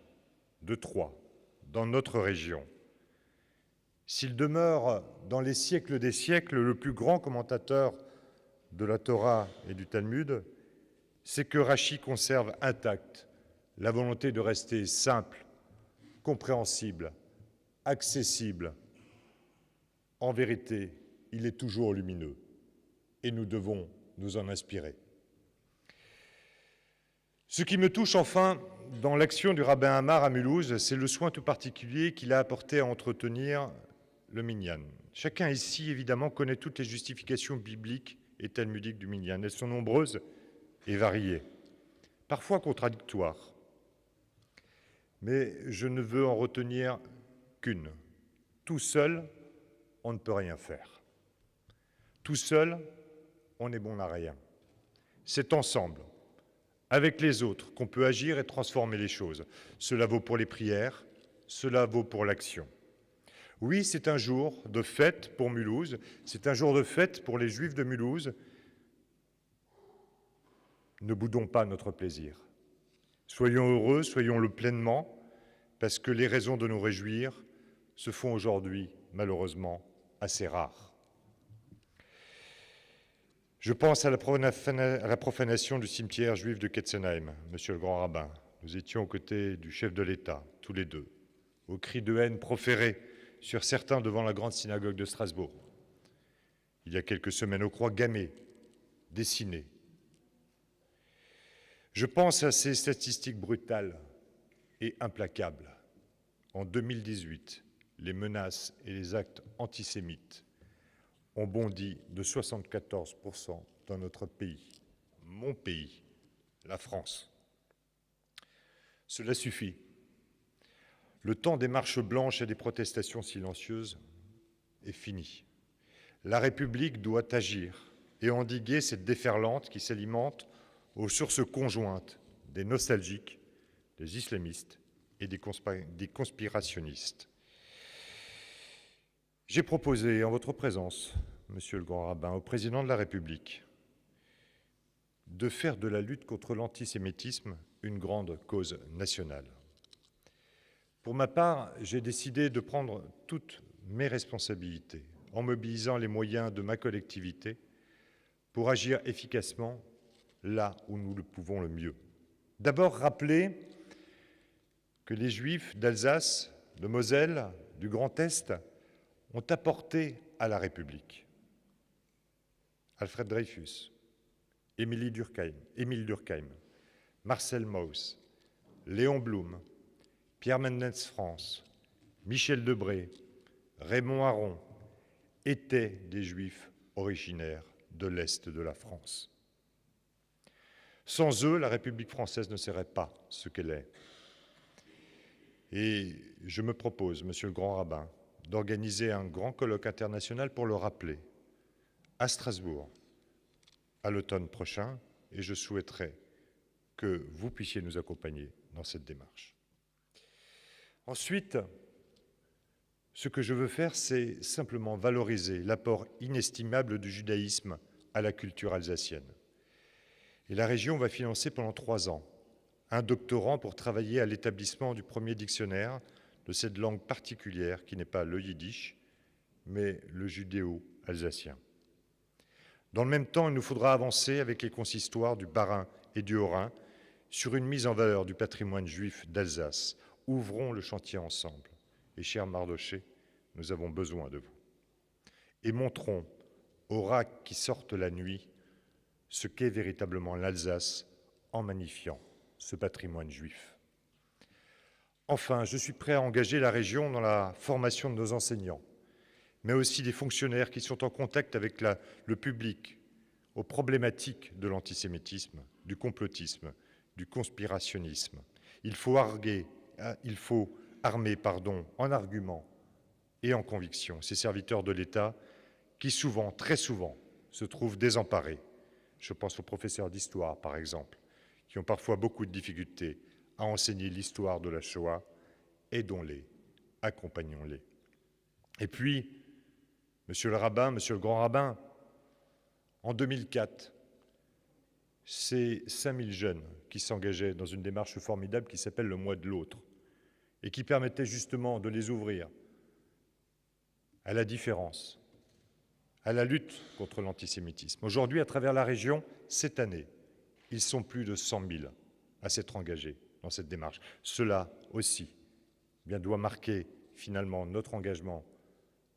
de Troyes, dans notre région. S'il demeure dans les siècles des siècles le plus grand commentateur de la Torah et du Talmud, c'est que Rachi conserve intacte la volonté de rester simple, compréhensible, accessible. En vérité, il est toujours lumineux et nous devons nous en inspirer. Ce qui me touche enfin dans l'action du rabbin Amar à Mulhouse, c'est le soin tout particulier qu'il a apporté à entretenir le minyan. Chacun ici, évidemment, connaît toutes les justifications bibliques et talmudiques du minyan. Elles sont nombreuses et variées, parfois contradictoires. Mais je ne veux en retenir qu'une. Tout seul, on ne peut rien faire. Tout seul, on est bon à rien. C'est ensemble, avec les autres, qu'on peut agir et transformer les choses. Cela vaut pour les prières, cela vaut pour l'action. Oui, c'est un jour de fête pour Mulhouse, c'est un jour de fête pour les Juifs de Mulhouse. Ne boudons pas notre plaisir. Soyons heureux, soyons-le pleinement, parce que les raisons de nous réjouir se font aujourd'hui, malheureusement, assez rares. Je pense à la profanation du cimetière juif de Ketzenheim, monsieur le grand rabbin. Nous étions aux côtés du chef de l'État, tous les deux, aux cris de haine proférés sur certains devant la grande synagogue de Strasbourg. Il y a quelques semaines, aux croix gammées, dessinées. Je pense à ces statistiques brutales et implacables. En 2018, les menaces et les actes antisémites ont bondi de 74% dans notre pays, mon pays, la France. Cela suffit. Le temps des marches blanches et des protestations silencieuses est fini. La République doit agir et endiguer cette déferlante qui s'alimente aux sources conjointes des nostalgiques, des islamistes et des conspirationnistes. J'ai proposé, en votre présence, monsieur le grand rabbin, au président de la République, de faire de la lutte contre l'antisémitisme une grande cause nationale. Pour ma part, j'ai décidé de prendre toutes mes responsabilités en mobilisant les moyens de ma collectivité pour agir efficacement là où nous le pouvons le mieux. D'abord, rappeler que les Juifs d'Alsace, de Moselle, du Grand Est ont apporté à la République Alfred Dreyfus, Émile Durkheim, Marcel Mauss, Léon Blum, Pierre Mendès France, Michel Debré, Raymond Aron étaient des Juifs originaires de l'Est de la France. Sans eux, la République française ne serait pas ce qu'elle est. Et je me propose, monsieur le grand rabbin, d'organiser un grand colloque international pour le rappeler, à Strasbourg, à l'automne prochain, et je souhaiterais que vous puissiez nous accompagner dans cette démarche. Ensuite, ce que je veux faire, c'est simplement valoriser l'apport inestimable du judaïsme à la culture alsacienne. Et la région va financer pendant 3 ans un doctorant pour travailler à l'établissement du premier dictionnaire de cette langue particulière qui n'est pas le yiddish, mais le judéo-alsacien. Dans le même temps, il nous faudra avancer avec les consistoires du Bas-Rhin et du Haut-Rhin sur une mise en valeur du patrimoine juif d'Alsace. Ouvrons le chantier ensemble. Et cher Mardoché, nous avons besoin de vous. Et montrons aux rats qui sortent la nuit ce qu'est véritablement l'Alsace en magnifiant ce patrimoine juif. Enfin, je suis prêt à engager la région dans la formation de nos enseignants, mais aussi des fonctionnaires qui sont en contact avec le public aux problématiques de l'antisémitisme, du complotisme, du conspirationnisme. Il faut armer en arguments et en convictions ces serviteurs de l'État qui souvent, très souvent, se trouvent désemparés. Je pense aux professeurs d'histoire, par exemple, qui ont parfois beaucoup de difficultés à enseigner l'histoire de la Shoah. Aidons-les, accompagnons-les. Et puis, monsieur le rabbin, monsieur le grand rabbin, en 2004, c'est 5000 jeunes qui s'engageaient dans une démarche formidable qui s'appelle le Mois de l'Autre et qui permettait justement de les ouvrir à la différence, à la lutte contre l'antisémitisme. Aujourd'hui, à travers la région, cette année, ils sont plus de 100 000 à s'être engagés dans cette démarche. Cela aussi doit marquer finalement notre engagement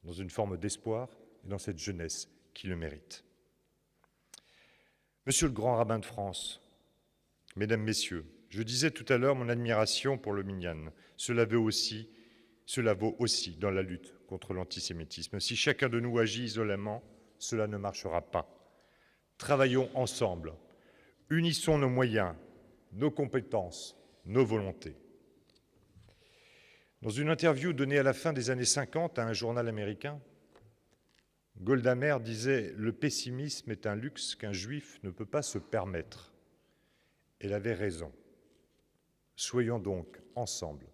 dans une forme d'espoir et dans cette jeunesse qui le mérite. Monsieur le grand rabbin de France, mesdames, messieurs, je disais tout à l'heure mon admiration pour le minyan. Cela vaut aussi dans la lutte contre l'antisémitisme. Si chacun de nous agit isolément, cela ne marchera pas. Travaillons ensemble, unissons nos moyens, nos compétences, nos volontés. Dans une interview donnée à la fin des années 50 à un journal américain, Golda Meir disait « Le pessimisme est un luxe qu'un juif ne peut pas se permettre ». Elle avait raison. Soyons donc ensemble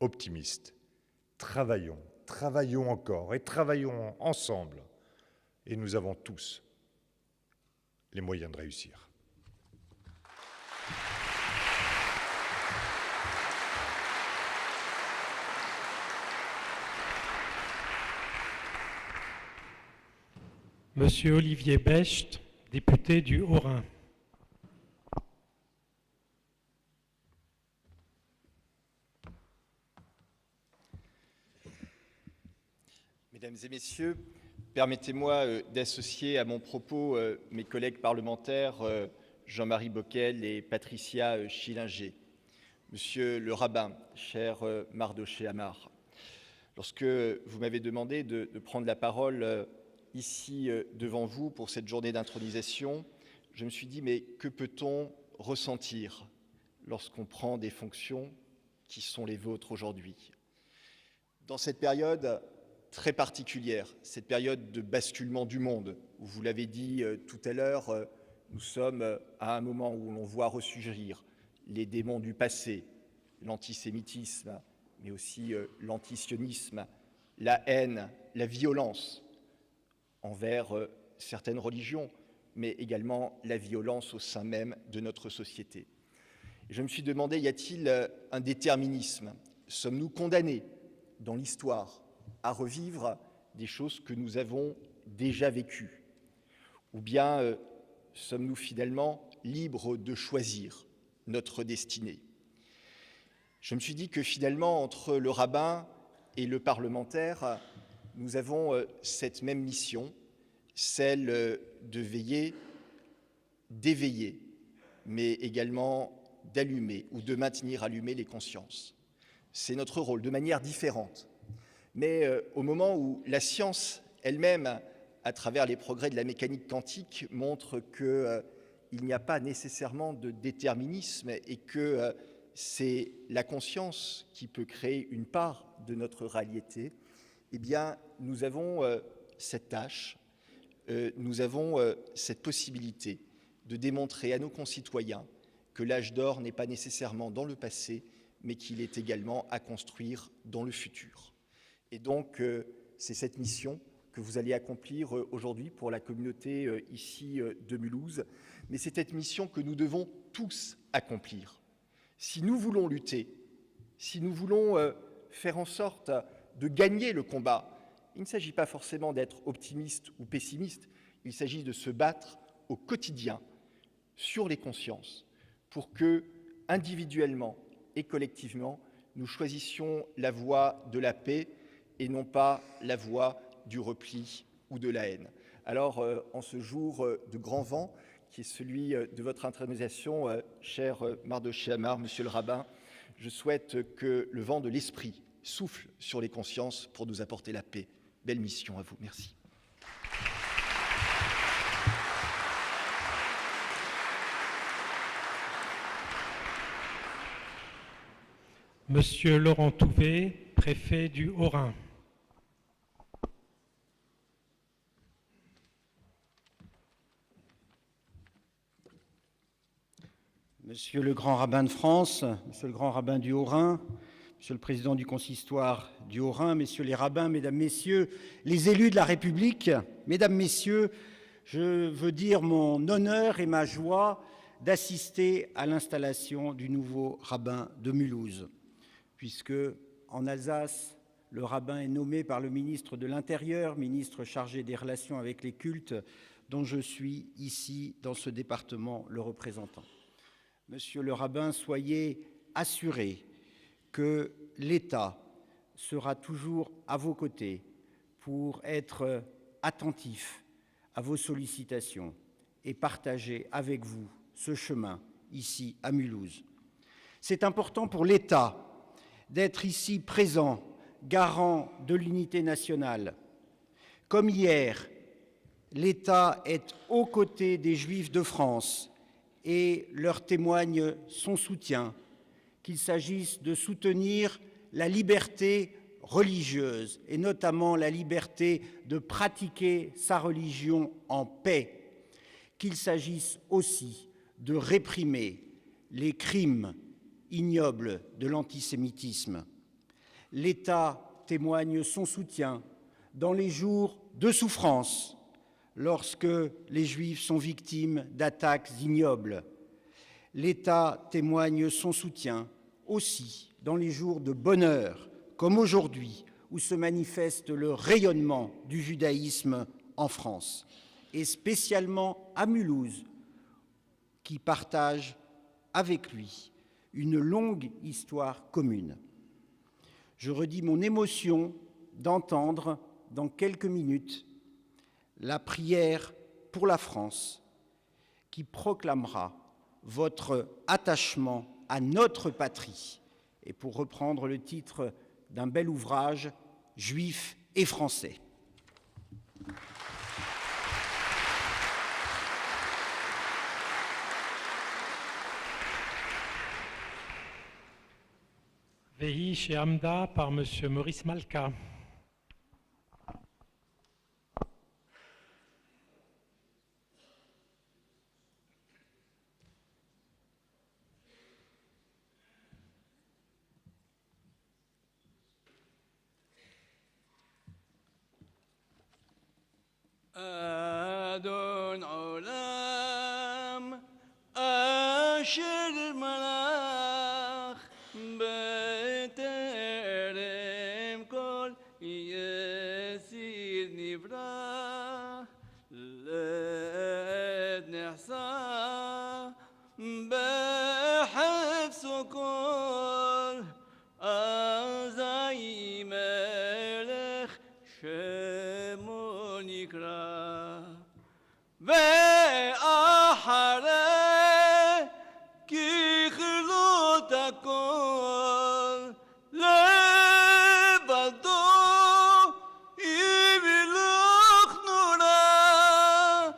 optimistes. Travaillons encore et travaillons ensemble. Et nous avons tous les moyens de réussir. Monsieur Olivier Becht, député du Haut-Rhin. Mesdames et messieurs, permettez-moi d'associer à mon propos mes collègues parlementaires Jean-Marie Bockel et Patricia Schillinger. Monsieur le rabbin, cher Mardoché Amar, lorsque vous m'avez demandé de prendre la parole ici devant vous pour cette journée d'intronisation, je me suis dit, mais que peut-on ressentir lorsqu'on prend des fonctions qui sont les vôtres aujourd'hui? Dans cette période très particulière, cette période de basculement du monde, où vous l'avez dit tout à l'heure, nous sommes à un moment où l'on voit ressurgir les démons du passé, l'antisémitisme, mais aussi l'antisionisme, la haine, la violence envers certaines religions, mais également la violence au sein même de notre société. Je me suis demandé, y a-t-il un déterminisme? Sommes-nous condamnés dans l'histoire à revivre des choses que nous avons déjà vécues? Ou bien sommes-nous finalement libres de choisir notre destinée? Je me suis dit que finalement, entre le rabbin et le parlementaire, nous avons cette même mission, celle de veiller, d'éveiller, mais également d'allumer ou de maintenir allumées les consciences. C'est notre rôle, de manière différente. Mais au moment où la science elle-même, à travers les progrès de la mécanique quantique, montre qu'il n'y a pas nécessairement de déterminisme et que c'est la conscience qui peut créer une part de notre réalité, eh bien, nous avons cette tâche, nous avons cette possibilité de démontrer à nos concitoyens que l'âge d'or n'est pas nécessairement dans le passé, mais qu'il est également à construire dans le futur. Et donc, c'est cette mission que vous allez accomplir aujourd'hui pour la communauté ici de Mulhouse, mais c'est cette mission que nous devons tous accomplir. Si nous voulons lutter, si nous voulons faire en sorte de gagner le combat, il ne s'agit pas forcément d'être optimiste ou pessimiste, il s'agit de se battre au quotidien sur les consciences pour que, individuellement et collectivement, nous choisissions la voie de la paix et non pas la voie du repli ou de la haine. Alors, en ce jour de grand vent, qui est celui de votre intronisation, cher Mardoché Amar, monsieur le rabbin, Je souhaite que le vent de l'esprit souffle sur les consciences pour nous apporter la paix. Belle mission à vous. Merci. Monsieur Laurent Touvet, préfet du Haut-Rhin. Monsieur le grand rabbin de France, monsieur le grand rabbin du Haut-Rhin, monsieur le président du consistoire du Haut-Rhin, messieurs les rabbins, mesdames, messieurs, les élus de la République, mesdames, messieurs, je veux dire mon honneur et ma joie d'assister à l'installation du nouveau rabbin de Mulhouse, puisque en Alsace, le rabbin est nommé par le ministre de l'Intérieur, ministre chargé des relations avec les cultes, dont je suis ici, dans ce département, le représentant. Monsieur le rabbin, soyez assuré que l'État sera toujours à vos côtés pour être attentif à vos sollicitations et partager avec vous ce chemin ici à Mulhouse. C'est important pour l'État d'être ici présent, garant de l'unité nationale. Comme hier, l'État est aux côtés des Juifs de France et leur témoigne son soutien, qu'il s'agisse de soutenir la liberté religieuse et notamment la liberté de pratiquer sa religion en paix, qu'il s'agisse aussi de réprimer les crimes ignobles de l'antisémitisme. L'État témoigne son soutien dans les jours de souffrance, lorsque les Juifs sont victimes d'attaques ignobles. L'État témoigne son soutien aussi dans les jours de bonheur, comme aujourd'hui, où se manifeste le rayonnement du judaïsme en France, et spécialement à Mulhouse, qui partage avec lui une longue histoire commune. Je redis mon émotion d'entendre dans quelques minutes la prière pour la France qui proclamera votre attachement à notre patrie. Et pour reprendre le titre d'un bel ouvrage, Juifs et Français. Vehi chez Hamda par Monsieur Maurice Malka. أدون علام أشر الملاخ بترم كل يسير نبرا لد نحصى بحبس كل أزاي ملخ شمون يكرا ואחרי כי חלות הכל לבדו ימלוך נורא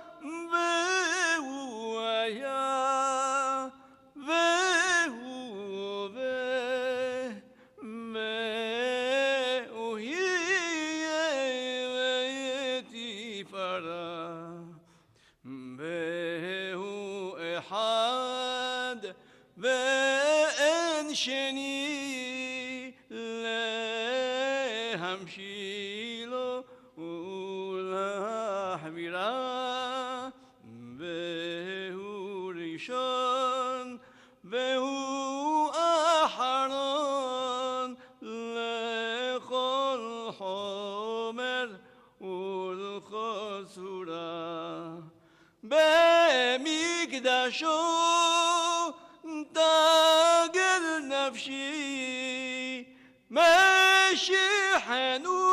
והוא היה והוא והוא יהיה ותפארה והוא אחד ואין שני להמשילו ולהחבירה והוא ראשון והוא אחרון לכל חומר ולכל צורה במקדשו תגל נפשי משיחנו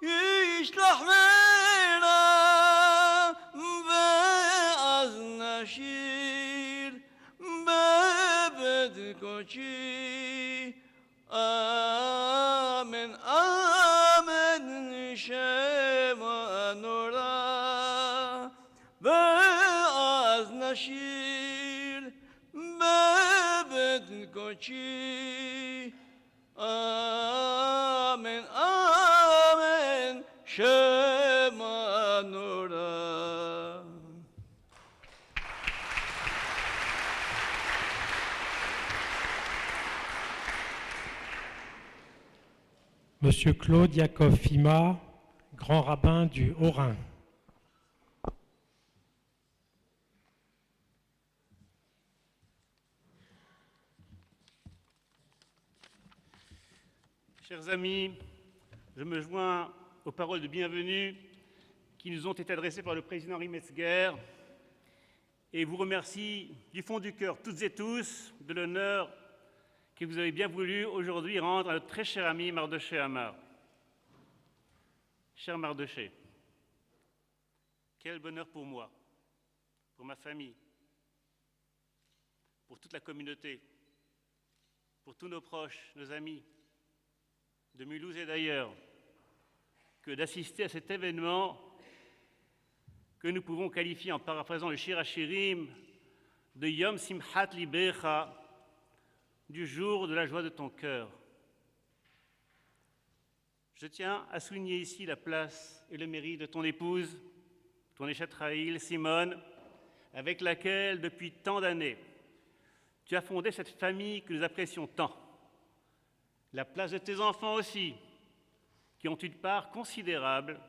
ישלח מרע ואז נשיר בבית kochi amen amen shema nora ve'az nashir bebet kochi amen amen shema nora. Monsieur Claude Yakov Fima, grand rabbin du Haut-Rhin. Chers amis, je me joins aux paroles de bienvenue qui nous ont été adressées par le président Henri Metzger et vous remercie du fond du cœur, toutes et tous, de l'honneur que vous avez bien voulu aujourd'hui rendre à notre très cher ami Mardoché Amar. Cher Mardoché, quel bonheur pour moi, pour ma famille, pour toute la communauté, pour tous nos proches, nos amis, de Mulhouse et d'ailleurs, que d'assister à cet événement que nous pouvons qualifier, en paraphrasant le Shir HaShirim, de Yom Simchat Libecha, du jour de la joie de ton cœur. Je tiens à souligner ici la place et le mérite de ton épouse, ton échette Raïl, Simone, avec laquelle, depuis tant d'années, tu as fondé cette famille que nous apprécions tant. La place de tes enfants aussi, qui ont une part considérable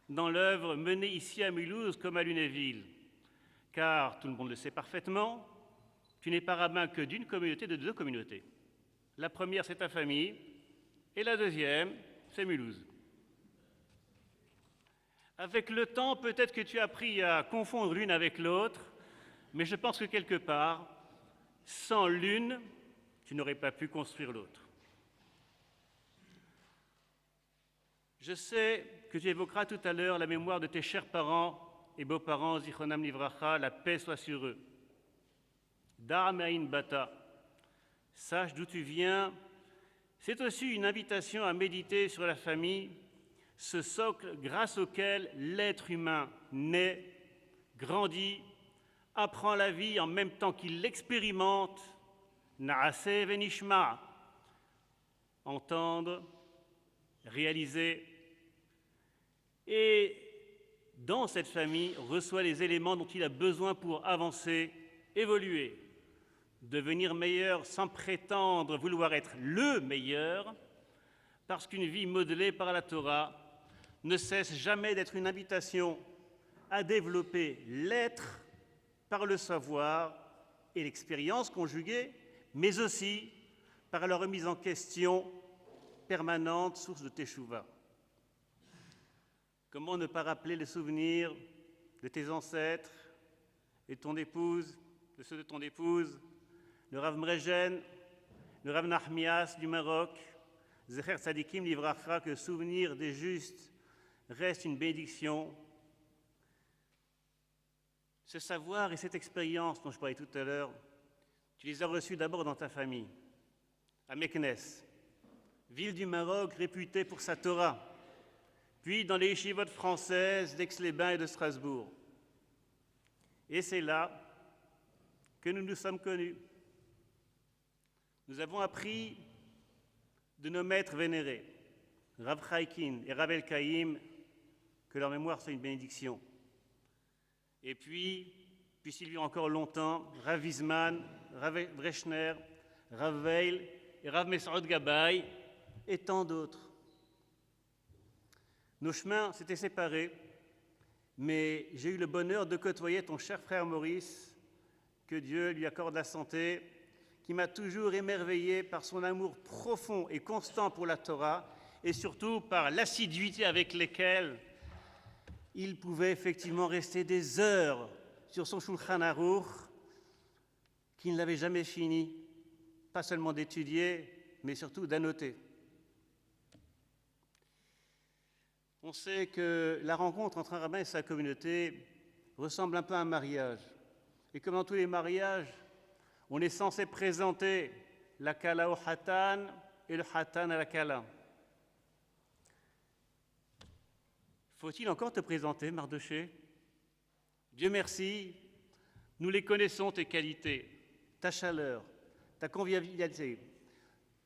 dans l'œuvre menée ici à Mulhouse comme à Lunéville. Car, tout le monde le sait parfaitement, tu n'es pas rabbin que d'une communauté, de deux communautés. La première, c'est ta famille, et la deuxième, c'est Mulhouse. Avec le temps, peut-être que tu as appris à confondre l'une avec l'autre, mais je pense que quelque part, sans l'une, tu n'aurais pas pu construire l'autre. Je sais que tu évoqueras tout à l'heure la mémoire de tes chers parents et beaux-parents, Zichronam Livracha, la paix soit sur eux. Da'amain Bata, sache d'où tu viens, c'est aussi une invitation à méditer sur la famille, ce socle grâce auquel l'être humain naît, grandit, apprend la vie en même temps qu'il l'expérimente, Na'aseh venishma, entendre, réaliser, et dans cette famille reçoit les éléments dont il a besoin pour avancer, évoluer, devenir meilleur sans prétendre vouloir être le meilleur, parce qu'une vie modelée par la Torah ne cesse jamais d'être une invitation à développer l'être par le savoir et l'expérience conjuguée, mais aussi par la remise en question permanente, source de teshuva. Comment ne pas rappeler les souvenirs de tes ancêtres et de ton épouse, de ceux de ton épouse, le Rav Mrejen, le Rav Nahmias du Maroc, Zecher Tzadikim Livracha, que le souvenir des justes reste une bénédiction. Ce savoir et cette expérience dont je parlais tout à l'heure, tu les as reçus d'abord dans ta famille, à Meknes, ville du Maroc réputée pour sa Torah, puis dans les yeshivot françaises d'Aix-les-Bains et de Strasbourg. Et c'est là que nous nous sommes connus. Nous avons appris de nos maîtres vénérés, Rav Chaikin et Rav El-Kaïm, que leur mémoire soit une bénédiction. Et puis, puisqu'il vit encore longtemps, Rav Wiesman, Rav Brechner, Rav Veil et Rav Mesrod Gabay, et tant d'autres. Nos chemins s'étaient séparés, mais j'ai eu le bonheur de côtoyer ton cher frère Maurice, que Dieu lui accorde la santé, qui m'a toujours émerveillé par son amour profond et constant pour la Torah, et surtout par l'assiduité avec laquelle il pouvait effectivement rester des heures sur son Shulchan Aruch, qu'il n'avait jamais fini, pas seulement d'étudier, mais surtout d'annoter. On sait que la rencontre entre un rabbin et sa communauté ressemble un peu à un mariage. Et comme dans tous les mariages, on est censé présenter la kala au hatan et le hatan à la kala. Faut-il encore te présenter, Mardoché? Dieu merci, nous les connaissons, tes qualités, ta chaleur, ta convivialité,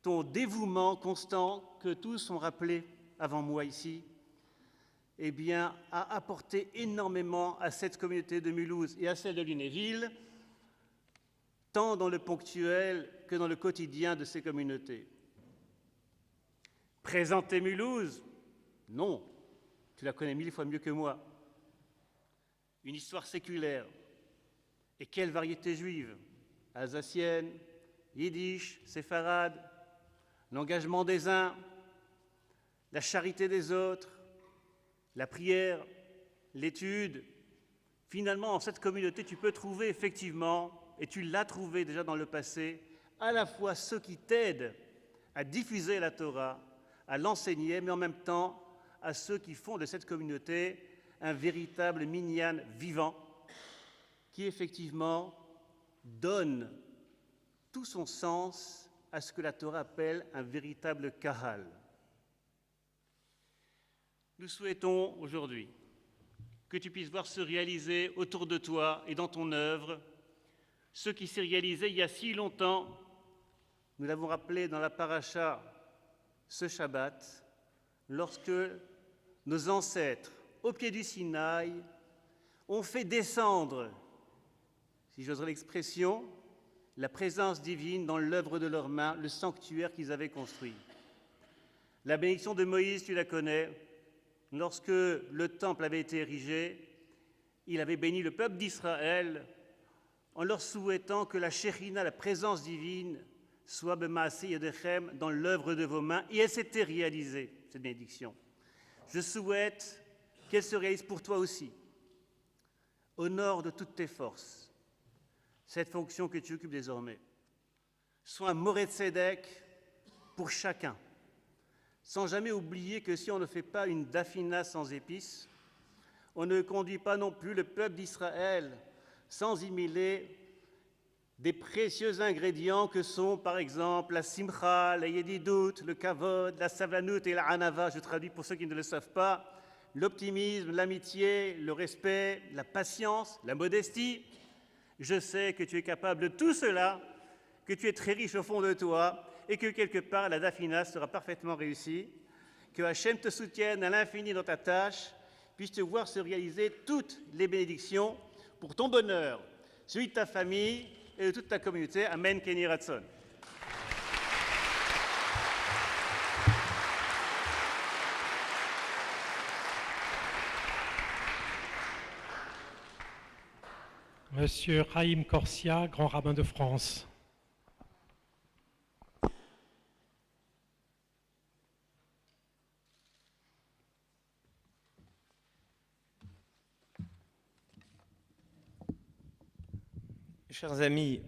ton dévouement constant que tous ont rappelé avant moi ici, eh bien, a apporté énormément à cette communauté de Mulhouse et à celle de Lunéville, tant dans le ponctuel que dans le quotidien de ces communautés. Présenter Mulhouse? Non, tu la connais 1000 fois mieux que moi. Une histoire séculaire. Et quelle variété juive? Alsacienne, yiddish, séfarade, l'engagement des uns, la charité des autres, la prière, l'étude. Finalement, en cette communauté, tu peux trouver effectivement, et tu l'as trouvé déjà dans le passé, à la fois ceux qui t'aident à diffuser la Torah, à l'enseigner, mais en même temps à ceux qui font de cette communauté un véritable minyan vivant, qui effectivement donne tout son sens à ce que la Torah appelle un véritable kahal. Nous souhaitons aujourd'hui que tu puisses voir se réaliser autour de toi et dans ton œuvre ce qui s'est réalisé il y a si longtemps. Nous l'avons rappelé dans la paracha ce Shabbat, lorsque nos ancêtres, au pied du Sinaï, ont fait descendre, si j'oserais l'expression, la présence divine dans l'œuvre de leurs mains, le sanctuaire qu'ils avaient construit. La bénédiction de Moïse, tu la connais. Lorsque le temple avait été érigé, il avait béni le peuple d'Israël en leur souhaitant que la Shekhinah, la présence divine, soit b'maaseh yadechem, dans l'œuvre de vos mains, et elle s'était réalisée, cette bénédiction. Je souhaite qu'elle se réalise pour toi aussi. Honore de toutes tes forces cette fonction que tu occupes désormais. Sois un moré de Sédek pour chacun, sans jamais oublier que si on ne fait pas une dafina sans épices, on ne conduit pas non plus le peuple d'Israël sans y mêler des précieux ingrédients que sont par exemple la simcha, la yedidout, le kavod, la savanout et la anava, je traduis pour ceux qui ne le savent pas, l'optimisme, l'amitié, le respect, la patience, la modestie. Je sais que tu es capable de tout cela, que tu es très riche au fond de toi et que quelque part la dafina sera parfaitement réussie, que Hachem te soutienne à l'infini dans ta tâche, puisse te voir se réaliser toutes les bénédictions pour ton bonheur, celui de ta famille et de toute ta communauté. Amen, Kenny Ratson. Monsieur Chaim Corsia, grand rabbin de France. Chers amis,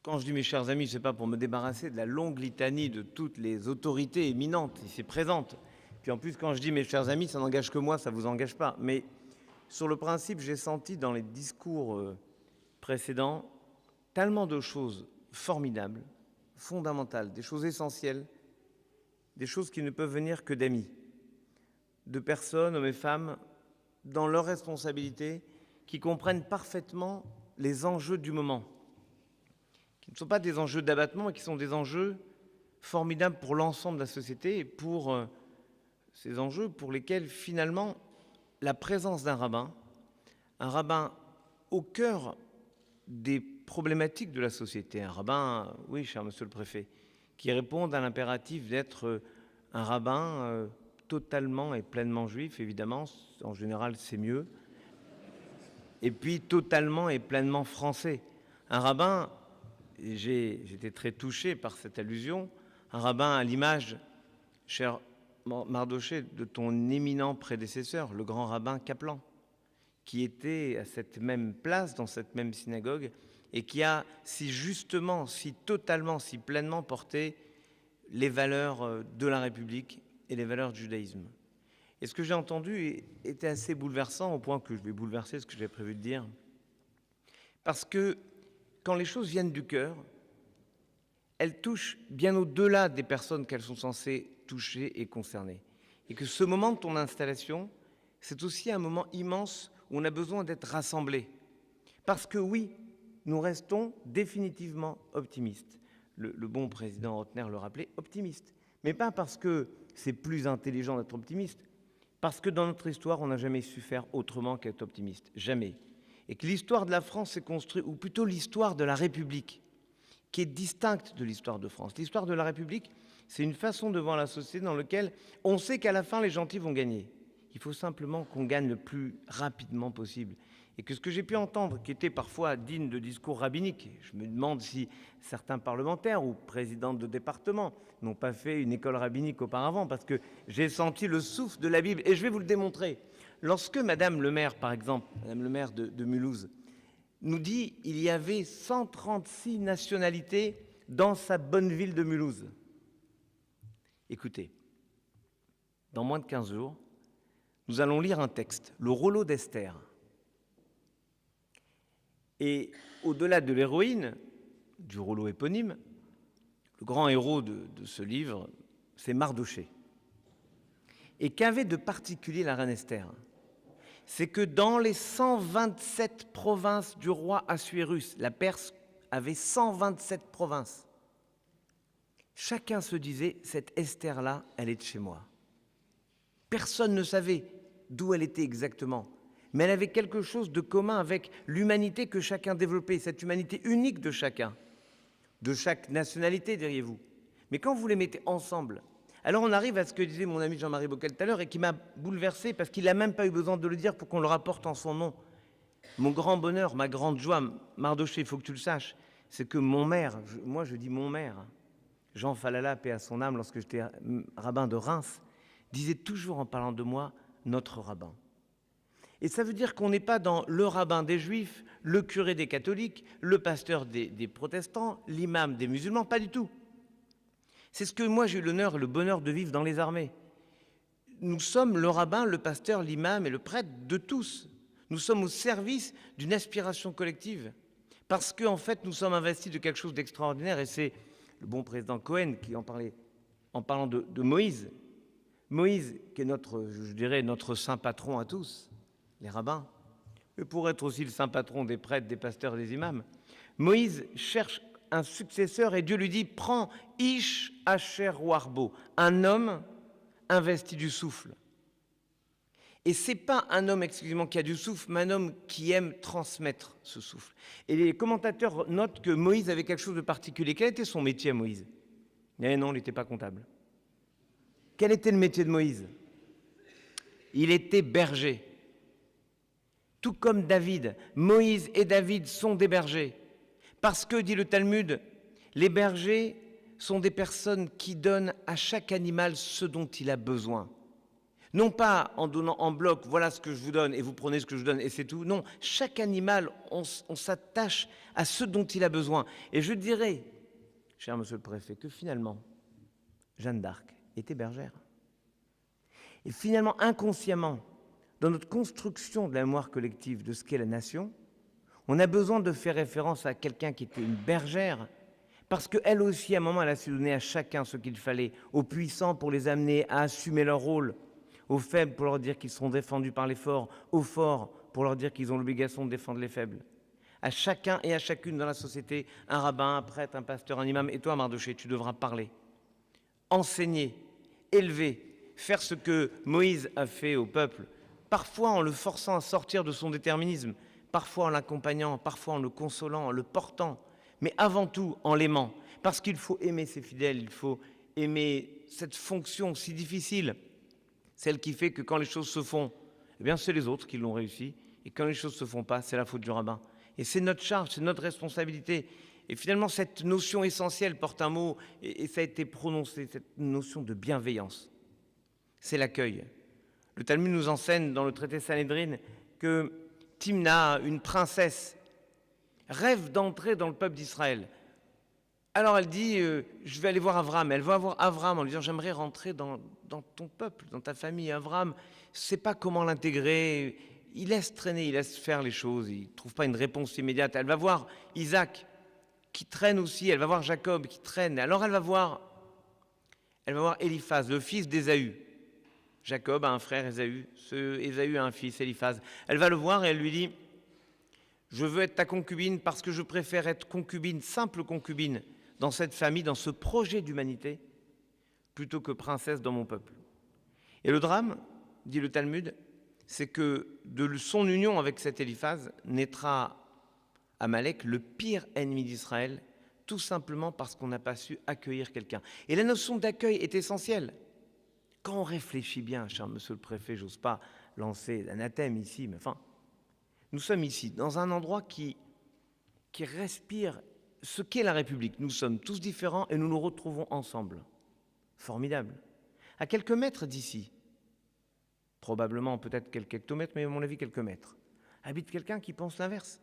quand je dis mes chers amis, ce n'est pas pour me débarrasser de la longue litanie de toutes les autorités éminentes ici présentes. Puis en plus, quand je dis mes chers amis, ça n'engage que moi, ça ne vous engage pas. Mais sur le principe, j'ai senti dans les discours précédents tellement de choses formidables, fondamentales, des choses essentielles, des choses qui ne peuvent venir que d'amis, de personnes, hommes et femmes, dans leurs responsabilités, qui comprennent parfaitement les enjeux du moment, qui ne sont pas des enjeux d'abattement, mais qui sont des enjeux formidables pour l'ensemble de la société et pour ces enjeux pour lesquels finalement la présence d'un rabbin au cœur des problématiques de la société, un rabbin, oui, cher monsieur le préfet, qui répond à l'impératif d'être un rabbin totalement et pleinement juif, évidemment, en général c'est mieux, et puis totalement et pleinement français. Un rabbin, j'étais très touché par cette allusion, un rabbin à l'image, cher Mardoché, de ton éminent prédécesseur, le grand rabbin Kaplan, qui était à cette même place, dans cette même synagogue, et qui a si justement, si totalement, si pleinement porté les valeurs de la République et les valeurs du judaïsme. Et ce que j'ai entendu était assez bouleversant, au point que je vais bouleverser ce que j'avais prévu de dire. Parce que quand les choses viennent du cœur, elles touchent bien au-delà des personnes qu'elles sont censées toucher et concerner. Et que ce moment de ton installation, c'est aussi un moment immense où on a besoin d'être rassemblés. Parce que oui, nous restons définitivement optimistes. Le bon président Rotner le rappelait, optimiste. Mais pas parce que c'est plus intelligent d'être optimiste, parce que dans notre histoire, on n'a jamais su faire autrement qu'être optimiste. Jamais. Et que l'histoire de la France s'est construite, ou plutôt l'histoire de la République, qui est distincte de l'histoire de France. L'histoire de la République, c'est une façon de voir la société dans laquelle on sait qu'à la fin, les gentils vont gagner. Il faut simplement qu'on gagne le plus rapidement possible. Et que ce que j'ai pu entendre, qui était parfois digne de discours rabbiniques, je me demande si certains parlementaires ou présidents de département n'ont pas fait une école rabbinique auparavant, parce que j'ai senti le souffle de la Bible. Et je vais vous le démontrer. Lorsque Madame le maire, par exemple, Madame le maire de Mulhouse, nous dit qu'il y avait 136 nationalités dans sa bonne ville de Mulhouse. Écoutez, dans moins de 15 jours, nous allons lire un texte, le Rollo d'Esther. Et au-delà de l'héroïne, du Rollo éponyme, le grand héros de ce livre, c'est Mardochée. Et qu'avait de particulier la reine Esther ? C'est que dans les 127 provinces du roi Assuérus, la Perse avait 127 provinces. Chacun se disait, cette Esther-là, elle est de chez moi. Personne ne savait d'où elle était exactement, mais elle avait quelque chose de commun avec l'humanité que chacun développait, cette humanité unique de chacun, de chaque nationalité, diriez-vous. Mais quand vous les mettez ensemble, alors on arrive à ce que disait mon ami Jean-Marie Bockel tout à l'heure et qui m'a bouleversé parce qu'il n'a même pas eu besoin de le dire pour qu'on le rapporte en son nom. Mon grand bonheur, ma grande joie, Mardochée, il faut que tu le saches, c'est que mon maire, moi je dis mon maire, Jean Falala, paix à son âme, lorsque j'étais rabbin de Reims, disait toujours en parlant de moi, notre rabbin. Et ça veut dire qu'on n'est pas dans le rabbin des juifs, le curé des catholiques, le pasteur des protestants, l'imam des musulmans, pas du tout. C'est ce que moi j'ai eu l'honneur et le bonheur de vivre dans les armées. Nous sommes le rabbin, le pasteur, l'imam et le prêtre de tous. Nous sommes au service d'une aspiration collective. Parce qu'en fait, nous sommes investis de quelque chose d'extraordinaire. Et c'est le bon président Cohen qui en parlait en parlant de Moïse. Moïse, qui est notre, je dirais, notre saint patron à tous, les rabbins, et pour être aussi le saint patron des prêtres, des pasteurs et des imams. Moïse cherche un successeur et Dieu lui dit « Prends Ish Asher Warbo, un homme investi du souffle. » Et ce n'est pas un homme exclusivement qui a du souffle, mais un homme qui aime transmettre ce souffle. Et les commentateurs notent que Moïse avait quelque chose de particulier. Quel était son métier à Moïse ? Eh non, il n'était pas comptable. Quel était le métier de Moïse ? Il était berger. Tout comme David, Moïse et David sont des bergers. Parce que, dit le Talmud, les bergers sont des personnes qui donnent à chaque animal ce dont il a besoin. Non pas en donnant en bloc, voilà ce que je vous donne et vous prenez ce que je vous donne et c'est tout. Non, chaque animal, on s'attache à ce dont il a besoin. Et je dirais, cher monsieur le préfet, que finalement, Jeanne d'Arc était bergère. Et finalement, inconsciemment, dans notre construction de la mémoire collective de ce qu'est la nation, on a besoin de faire référence à quelqu'un qui était une bergère, parce qu'elle aussi, à un moment, elle a su donner à chacun ce qu'il fallait, aux puissants pour les amener à assumer leur rôle, aux faibles pour leur dire qu'ils seront défendus par les forts, aux forts pour leur dire qu'ils ont l'obligation de défendre les faibles. À chacun et à chacune dans la société, un rabbin, un prêtre, un pasteur, un imam, et toi, Mardochée, tu devras parler, enseigner, élever, faire ce que Moïse a fait au peuple, parfois en le forçant à sortir de son déterminisme, parfois en l'accompagnant, parfois en le consolant, en le portant, mais avant tout en l'aimant. Parce qu'il faut aimer ses fidèles, il faut aimer cette fonction si difficile, celle qui fait que quand les choses se font, eh bien c'est les autres qui l'ont réussi, et quand les choses ne se font pas, c'est la faute du rabbin. Et c'est notre charge, c'est notre responsabilité. Et finalement, cette notion essentielle porte un mot, et ça a été prononcé, cette notion de bienveillance. C'est l'accueil. Le Talmud nous enseigne dans le traité Sanhédrin que Timna, une princesse, rêve d'entrer dans le peuple d'Israël. Alors elle dit, je vais aller voir Avram. Elle va voir Avram en lui disant, j'aimerais rentrer dans ton peuple, dans ta famille. Avram ne sait pas comment l'intégrer. il laisse traîner, il laisse faire les choses, il ne trouve pas une réponse immédiate. Elle va voir Isaac qui traîne aussi, elle va voir Jacob qui traîne. Alors elle va voir Éliphaz, le fils d'Ésaü. Jacob a un frère Ésaü, Ésaü a un fils, Éliphaz. Elle va le voir et elle lui dit « Je veux être ta concubine parce que je préfère être concubine, simple concubine, dans cette famille, dans ce projet d'humanité, plutôt que princesse dans mon peuple. » Et le drame, dit le Talmud, c'est que de son union avec cet Éliphaz naîtra Amalek, le pire ennemi d'Israël, tout simplement parce qu'on n'a pas su accueillir quelqu'un. Et la notion d'accueil est essentielle. Quand on réfléchit bien, cher monsieur le préfet, j'ose pas lancer d'anathème ici, mais enfin, nous sommes ici, dans un endroit qui respire ce qu'est la République. Nous sommes tous différents et nous nous retrouvons ensemble. Formidable. À quelques mètres d'ici, probablement peut-être quelques hectomètres, mais à mon avis quelques mètres, habite quelqu'un qui pense l'inverse.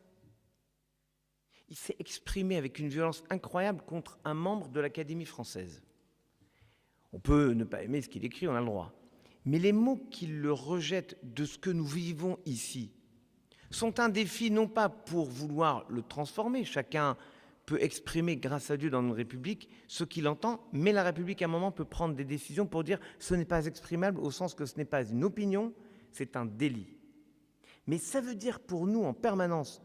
Il s'est exprimé avec une violence incroyable contre un membre de l'Académie française. On peut ne pas aimer ce qu'il écrit, on a le droit. Mais les mots qu'il le rejette de ce que nous vivons ici sont un défi non pas pour vouloir le transformer, chacun peut exprimer grâce à Dieu dans une République ce qu'il entend, mais la République à un moment peut prendre des décisions pour dire ce n'est pas exprimable au sens que ce n'est pas une opinion, c'est un délit. Mais ça veut dire pour nous en permanence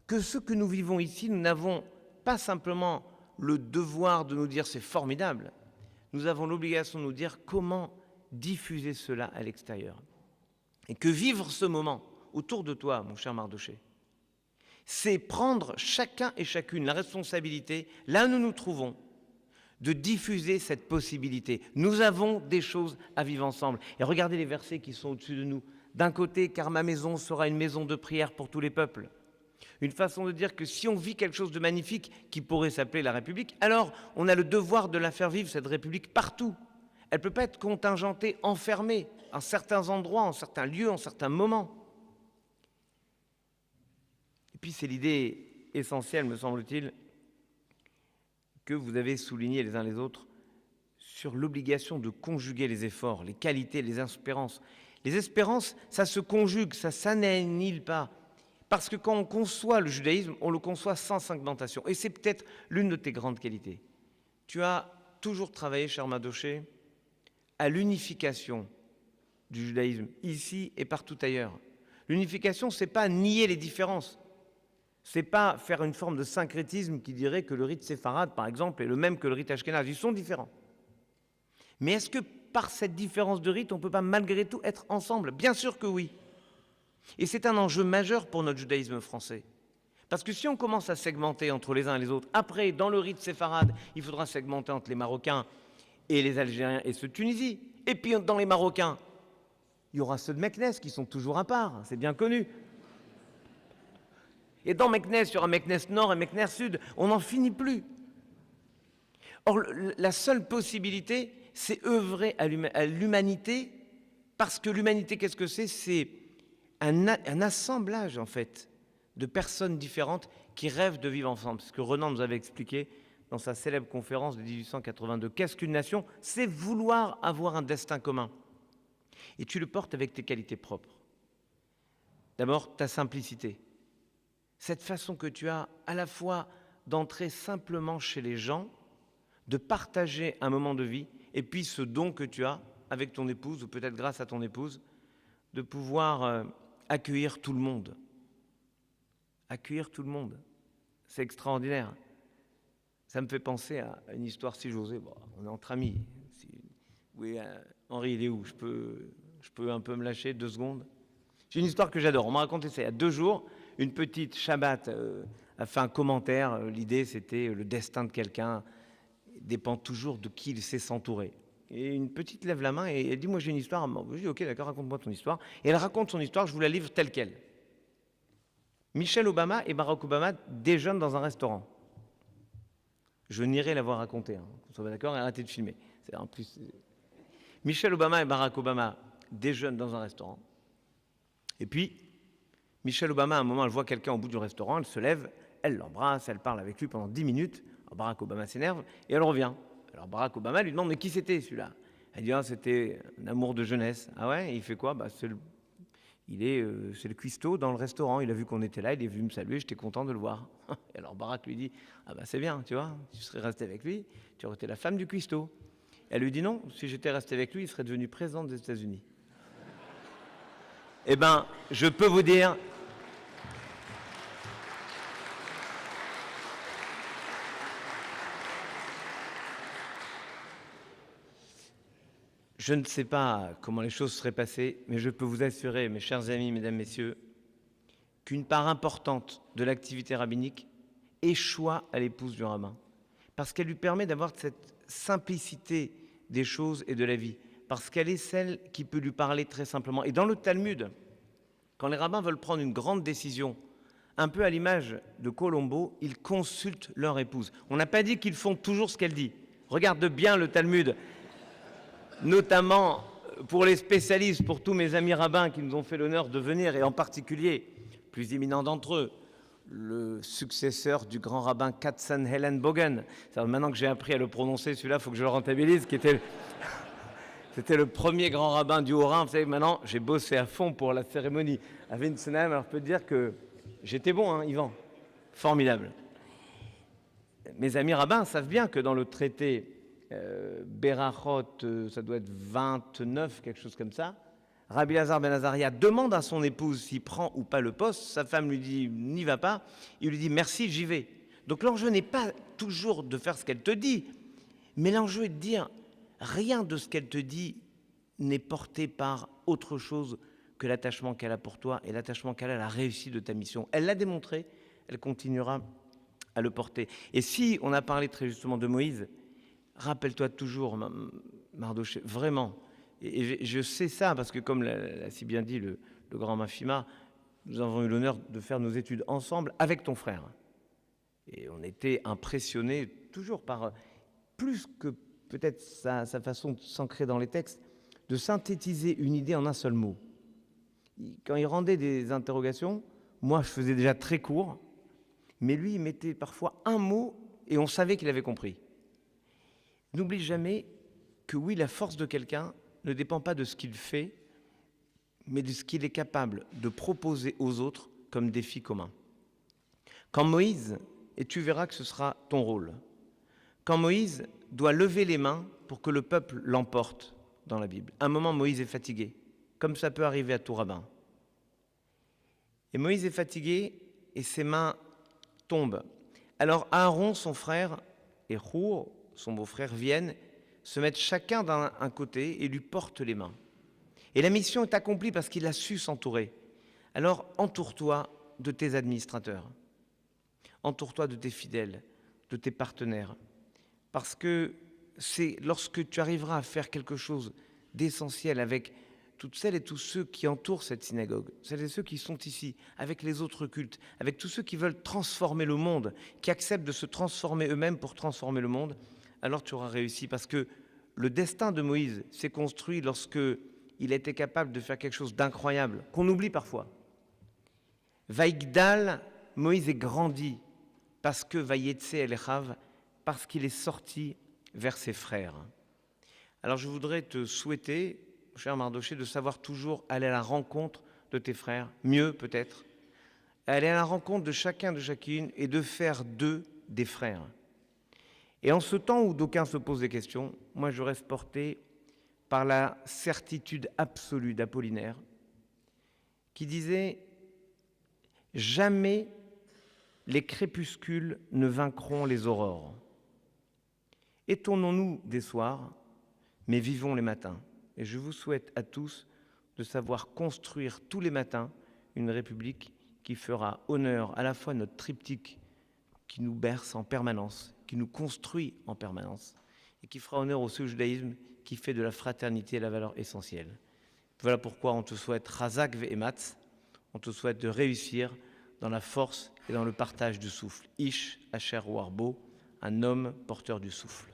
que ce que nous vivons ici, nous n'avons pas simplement le devoir de nous dire c'est formidable, nous avons l'obligation de nous dire comment diffuser cela à l'extérieur. Et que vivre ce moment autour de toi, mon cher Mardoché, c'est prendre chacun et chacune la responsabilité, là où nous nous trouvons, de diffuser cette possibilité. Nous avons des choses à vivre ensemble. Et regardez les versets qui sont au-dessus de nous. D'un côté, car ma maison sera une maison de prière pour tous les peuples. Une façon de dire que si on vit quelque chose de magnifique qui pourrait s'appeler la République, alors on a le devoir de la faire vivre, cette République, partout. Elle ne peut pas être contingentée, enfermée, en certains endroits, en certains lieux, en certains moments. Et puis c'est l'idée essentielle, me semble-t-il, que vous avez souligné les uns les autres, sur l'obligation de conjuguer les efforts, les qualités, les espérances. Les espérances, ça se conjugue, ça s'annihile pas. Parce que quand on conçoit le judaïsme, on le conçoit sans segmentation. Et c'est peut-être l'une de tes grandes qualités. Tu as toujours travaillé, cher Mardoché, à l'unification du judaïsme, ici et partout ailleurs. L'unification, ce n'est pas nier les différences. Ce n'est pas faire une forme de syncrétisme qui dirait que le rite séfarade, par exemple, est le même que le rite ashkénaze. Ils sont différents. Mais est-ce que par cette différence de rite, on ne peut pas malgré tout être ensemble? Bien sûr que oui. Et c'est un enjeu majeur pour notre judaïsme français. Parce que si on commence à segmenter entre les uns et les autres, après, dans le rite séfarade, il faudra segmenter entre les Marocains et les Algériens et ceux de Tunisie. Et puis dans les Marocains, il y aura ceux de Meknès qui sont toujours à part, c'est bien connu. Et dans Meknès, il y aura Meknès Nord et Meknès Sud. On n'en finit plus. Or, la seule possibilité, c'est œuvrer à l'humanité, parce que l'humanité, qu'est-ce que c'est? C'est un assemblage, en fait, de personnes différentes qui rêvent de vivre ensemble. Ce que Renan nous avait expliqué dans sa célèbre conférence de 1882. Qu'est-ce qu'une nation? C'est vouloir avoir un destin commun. Et tu le portes avec tes qualités propres. D'abord, ta simplicité. Cette façon que tu as à la fois d'entrer simplement chez les gens, de partager un moment de vie, et puis ce don que tu as avec ton épouse, ou peut-être grâce à ton épouse, de pouvoir accueillir tout le monde. Accueillir tout le monde. C'est extraordinaire. Ça me fait penser à une histoire, si j'osais. Bon, on est entre amis. Oui, Henri, il est où? Je peux un peu me lâcher 2 secondes. J'ai une histoire que j'adore. On m'a raconté ça il y a 2 jours. Une petite Shabbat a fait un commentaire. L'idée, c'était le destin de quelqu'un dépend toujours de qui il sait s'entourer. Et une petite lève la main et elle dit, moi j'ai une histoire. Je dis, ok, d'accord, raconte-moi ton histoire. Et elle raconte son histoire, je vous la livre telle qu'elle. Michelle Obama et Barack Obama déjeunent dans un restaurant. Je n'irai la voir raconter, hein. Vous serez d'accord, et arrêtez de filmer. En plus, Michelle Obama et Barack Obama déjeunent dans un restaurant. Et puis, Michelle Obama, à un moment, elle voit quelqu'un au bout du restaurant, elle se lève, elle l'embrasse, elle parle avec lui pendant 10 minutes. Alors Barack Obama s'énerve et elle revient. Alors Barack Obama lui demande, mais qui c'était celui-là? Elle dit, ah, c'était un amour de jeunesse. Ah ouais? Et il fait quoi? c'est le cuistot dans le restaurant. Il a vu qu'on était là, il est venu me saluer, j'étais content de le voir. Et alors Barak lui dit, ah ben c'est bien, tu vois, tu serais resté avec lui, tu aurais été la femme du cuistot. Elle lui dit non, si j'étais resté avec lui, il serait devenu président des États-Unis. Eh ben, je peux vous dire, je ne sais pas comment les choses seraient passées, mais je peux vous assurer, mes chers amis, mesdames, messieurs, qu'une part importante de l'activité rabbinique échoua à l'épouse du rabbin, parce qu'elle lui permet d'avoir cette simplicité des choses et de la vie, parce qu'elle est celle qui peut lui parler très simplement. Et dans le Talmud, quand les rabbins veulent prendre une grande décision, un peu à l'image de Colombo, ils consultent leur épouse. On n'a pas dit qu'ils font toujours ce qu'elle dit. Regarde bien le Talmud, notamment pour les spécialistes, pour tous mes amis rabbins qui nous ont fait l'honneur de venir, et en particulier, plus éminent d'entre eux, le successeur du grand rabbin Katzenelnbogen. Maintenant que j'ai appris à le prononcer, celui-là, il faut que je le rentabilise, c'était le premier grand rabbin du Haut-Rhin. Vous savez, maintenant, j'ai bossé à fond pour la cérémonie à Wintzenheim. Alors, je peux te dire que j'étais bon, hein, Yvan. Formidable. Mes amis rabbins savent bien que dans le traité Berachot, ça doit être 29, quelque chose comme ça, Rabbi Lazar ben Azaria demande à son épouse s'il prend ou pas le poste. Sa femme lui dit « n'y va pas ». Il lui dit « merci, j'y vais ». Donc l'enjeu n'est pas toujours de faire ce qu'elle te dit, mais l'enjeu est de dire « rien de ce qu'elle te dit n'est porté par autre chose que l'attachement qu'elle a pour toi et l'attachement qu'elle a à la réussite de ta mission ». Elle l'a démontré, elle continuera à le porter. Et si on a parlé très justement de Moïse, rappelle-toi toujours, Mardoché, vraiment, et je sais ça parce que comme l'a si bien dit le grand Mafima, nous avons eu l'honneur de faire nos études ensemble avec ton frère. Et on était impressionnés toujours par, plus que peut-être sa façon de s'ancrer dans les textes, de synthétiser une idée en un seul mot. Quand il rendait des interrogations, moi je faisais déjà très court, mais lui il mettait parfois un mot et on savait qu'il avait compris. N'oublie jamais que oui, la force de quelqu'un ne dépend pas de ce qu'il fait, mais de ce qu'il est capable de proposer aux autres comme défi commun. Quand Moïse, et tu verras que ce sera ton rôle, quand Moïse doit lever les mains pour que le peuple l'emporte dans la Bible, à un moment Moïse est fatigué, comme ça peut arriver à tout rabbin. Et Moïse est fatigué et ses mains tombent. Alors Aaron, son frère, et Hur, son beau-frère, viennent se mettre chacun d'un côté et lui portent les mains. Et la mission est accomplie parce qu'il a su s'entourer. Alors entoure-toi de tes administrateurs, entoure-toi de tes fidèles, de tes partenaires, parce que c'est lorsque tu arriveras à faire quelque chose d'essentiel avec toutes celles et tous ceux qui entourent cette synagogue, celles et ceux qui sont ici, avec les autres cultes, avec tous ceux qui veulent transformer le monde, qui acceptent de se transformer eux-mêmes pour transformer le monde, alors tu auras réussi. Parce que le destin de Moïse s'est construit lorsque il a été capable de faire quelque chose d'incroyable, qu'on oublie parfois. Vaïgdal, Moïse est grandi parce que Vaïetse el-Echav, parce qu'il est sorti vers ses frères. Alors je voudrais te souhaiter, cher Mardoché, de savoir toujours aller à la rencontre de tes frères, mieux peut-être, aller à la rencontre de chacun, de chacune, et de faire d'eux des frères. Et en ce temps où d'aucuns se posent des questions, moi je reste porté par la certitude absolue d'Apollinaire, qui disait « Jamais les crépuscules ne vaincront les aurores. Étonnons-nous des soirs, mais vivons les matins. » Et je vous souhaite à tous de savoir construire tous les matins une république qui fera honneur à la fois à notre triptyque qui nous berce en permanence, qui nous construit en permanence, et qui fera honneur au judaïsme qui fait de la fraternité la valeur essentielle. Voilà pourquoi on te souhaite Razak ve'ematz, on te souhaite de réussir dans la force et dans le partage du souffle. Ish Asher Warbo, un homme porteur du souffle.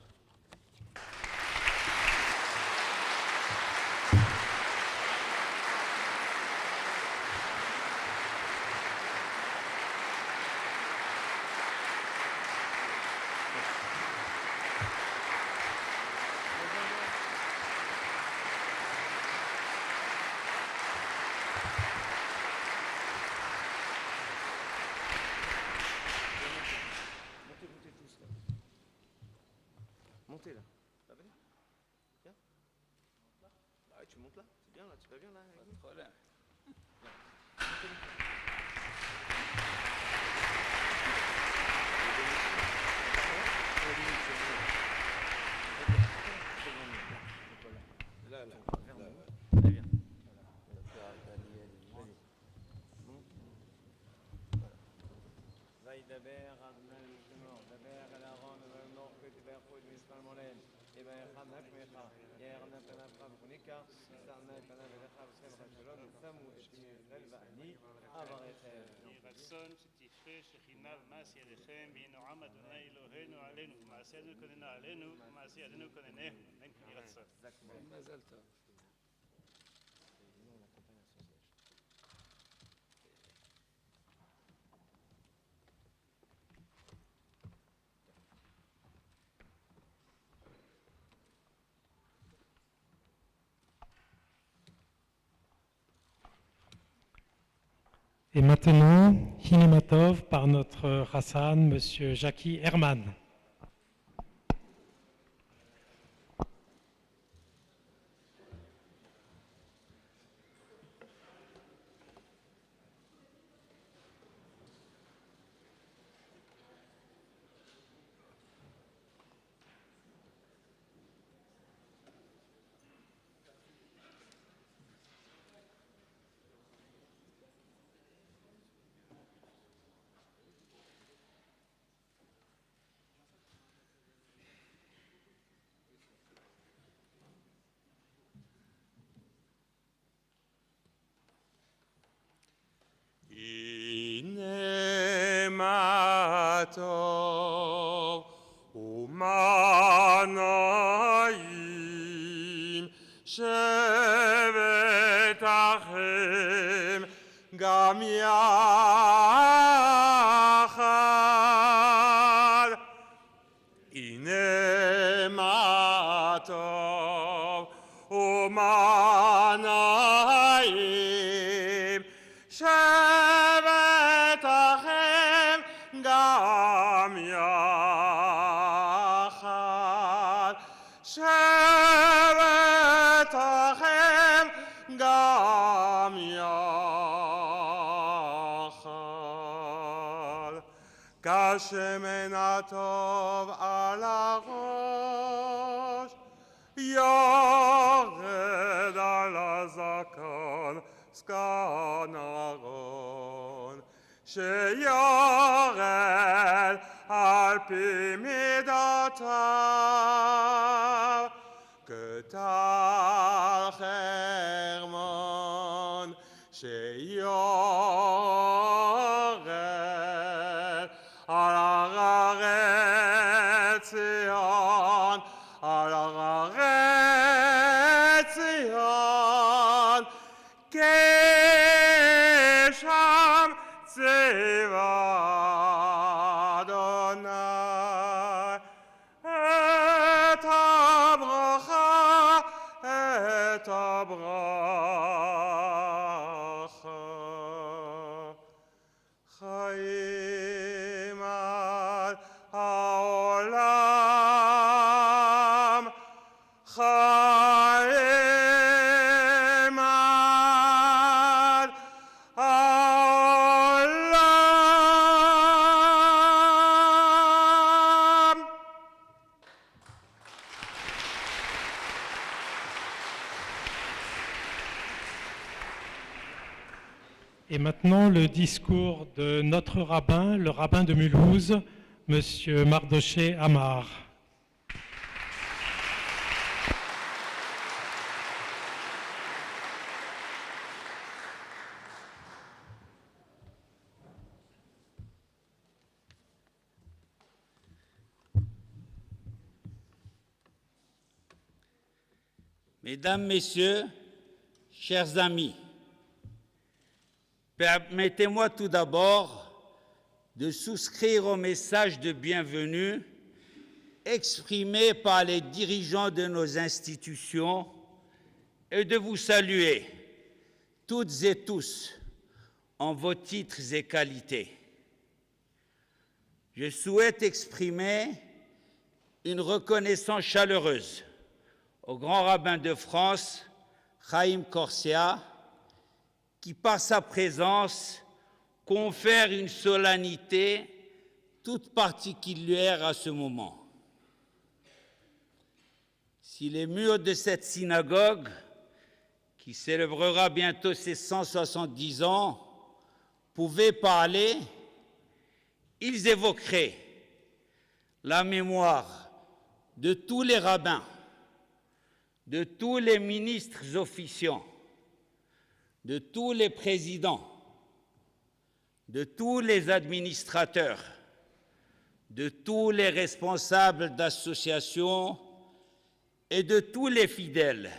côté là. Va venir. Viens. Bah ouais, tu montes là. C'est bien là, tu vas bien là. Pas de problème. Là, là. Allez, viens. וידבר אדוני לשמו, דבר אל אהרון ואמור כתבי חוד מספר מולד, יברך נפמך, יערנה פניו וניקה, ישענה פניו אליך ושמחה שלום, ושמו את שמי ישראל ואני אברכם. יהי רצון שתכפה שכינה ומעשה ידיכם, וינועם אדוני אלוהינו עלינו, ומעשינו כוננה עלינו, ומעשה ידינו כוננהו. אמן כן יהי רצון. מזל טוב. Et maintenant, Hinematov par notre Hassan, Monsieur Jackie Herman. הנה מה טוב ומה נעים שבת אחים גם יחד. הנה מה טוב ומה נעים שבת אחים גם יחד. שבת אחים גם יחד. כשמן הטוב על הראש יורד על הזקן זקן אהרון, שיורד על פי מידותיו כטל חרמון, שיורד על הררי ציון, על הררי ציון, כשם צבא אדוני. את הברכה, את הברכה. חיים על העולם, חיים על העולם. Et maintenant, le discours de notre rabbin, le rabbin de Mulhouse, Monsieur Mardoché Amar. Mesdames, Messieurs, chers amis, permettez-moi tout d'abord de souscrire au message de bienvenue exprimé par les dirigeants de nos institutions et de vous saluer toutes et tous en vos titres et qualités. Je souhaite exprimer une reconnaissance chaleureuse au grand rabbin de France, Chaim Corsia, qui par sa présence confère une solennité toute particulière à ce moment. Si les murs de cette synagogue, qui célébrera bientôt ses 170 ans, pouvaient parler, ils évoqueraient la mémoire de tous les rabbins, de tous les ministres officiants, de tous les présidents, de tous les administrateurs, de tous les responsables d'associations et de tous les fidèles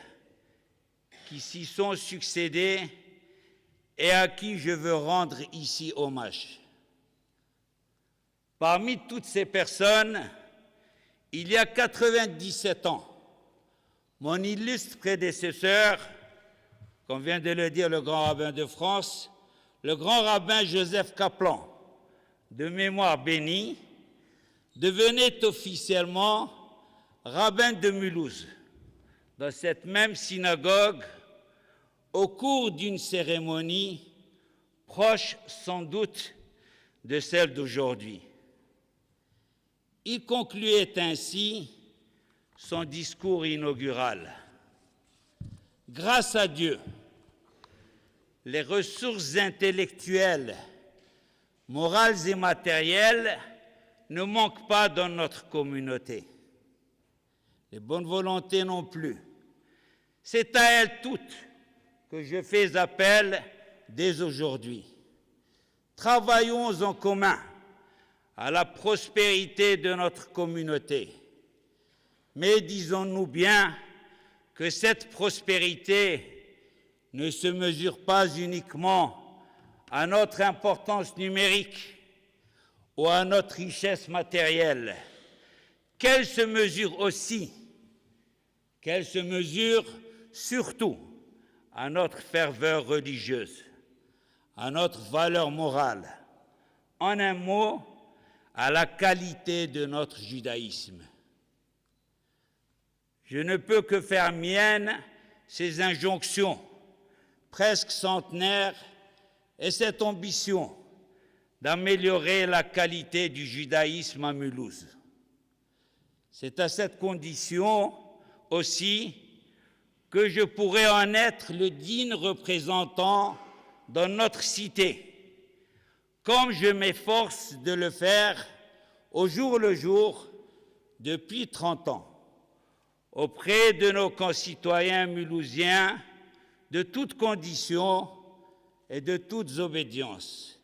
qui s'y sont succédés et à qui je veux rendre ici hommage. Parmi toutes ces personnes, il y a 97 ans, mon illustre prédécesseur, comme vient de le dire le grand rabbin de France, le grand rabbin Joseph Kaplan, de mémoire bénie, devenait officiellement rabbin de Mulhouse, dans cette même synagogue, au cours d'une cérémonie proche sans doute de celle d'aujourd'hui. Il concluait ainsi son discours inaugural. Grâce à Dieu, les ressources intellectuelles, morales et matérielles ne manquent pas dans notre communauté. Les bonnes volontés non plus. C'est à elles toutes que je fais appel dès aujourd'hui. Travaillons en commun à la prospérité de notre communauté. Mais disons-nous bien que cette prospérité ne se mesure pas uniquement à notre importance numérique ou à notre richesse matérielle, qu'elle se mesure aussi, qu'elle se mesure surtout à notre ferveur religieuse, à notre valeur morale, en un mot, à la qualité de notre judaïsme. Je ne peux que faire mienne ces injonctions presque centenaires et cette ambition d'améliorer la qualité du judaïsme à Mulhouse. C'est à cette condition aussi que je pourrais en être le digne représentant dans notre cité, comme je m'efforce de le faire au jour le jour depuis 30 ans, auprès de nos concitoyens mulhousiens de toutes conditions et de toutes obédiences,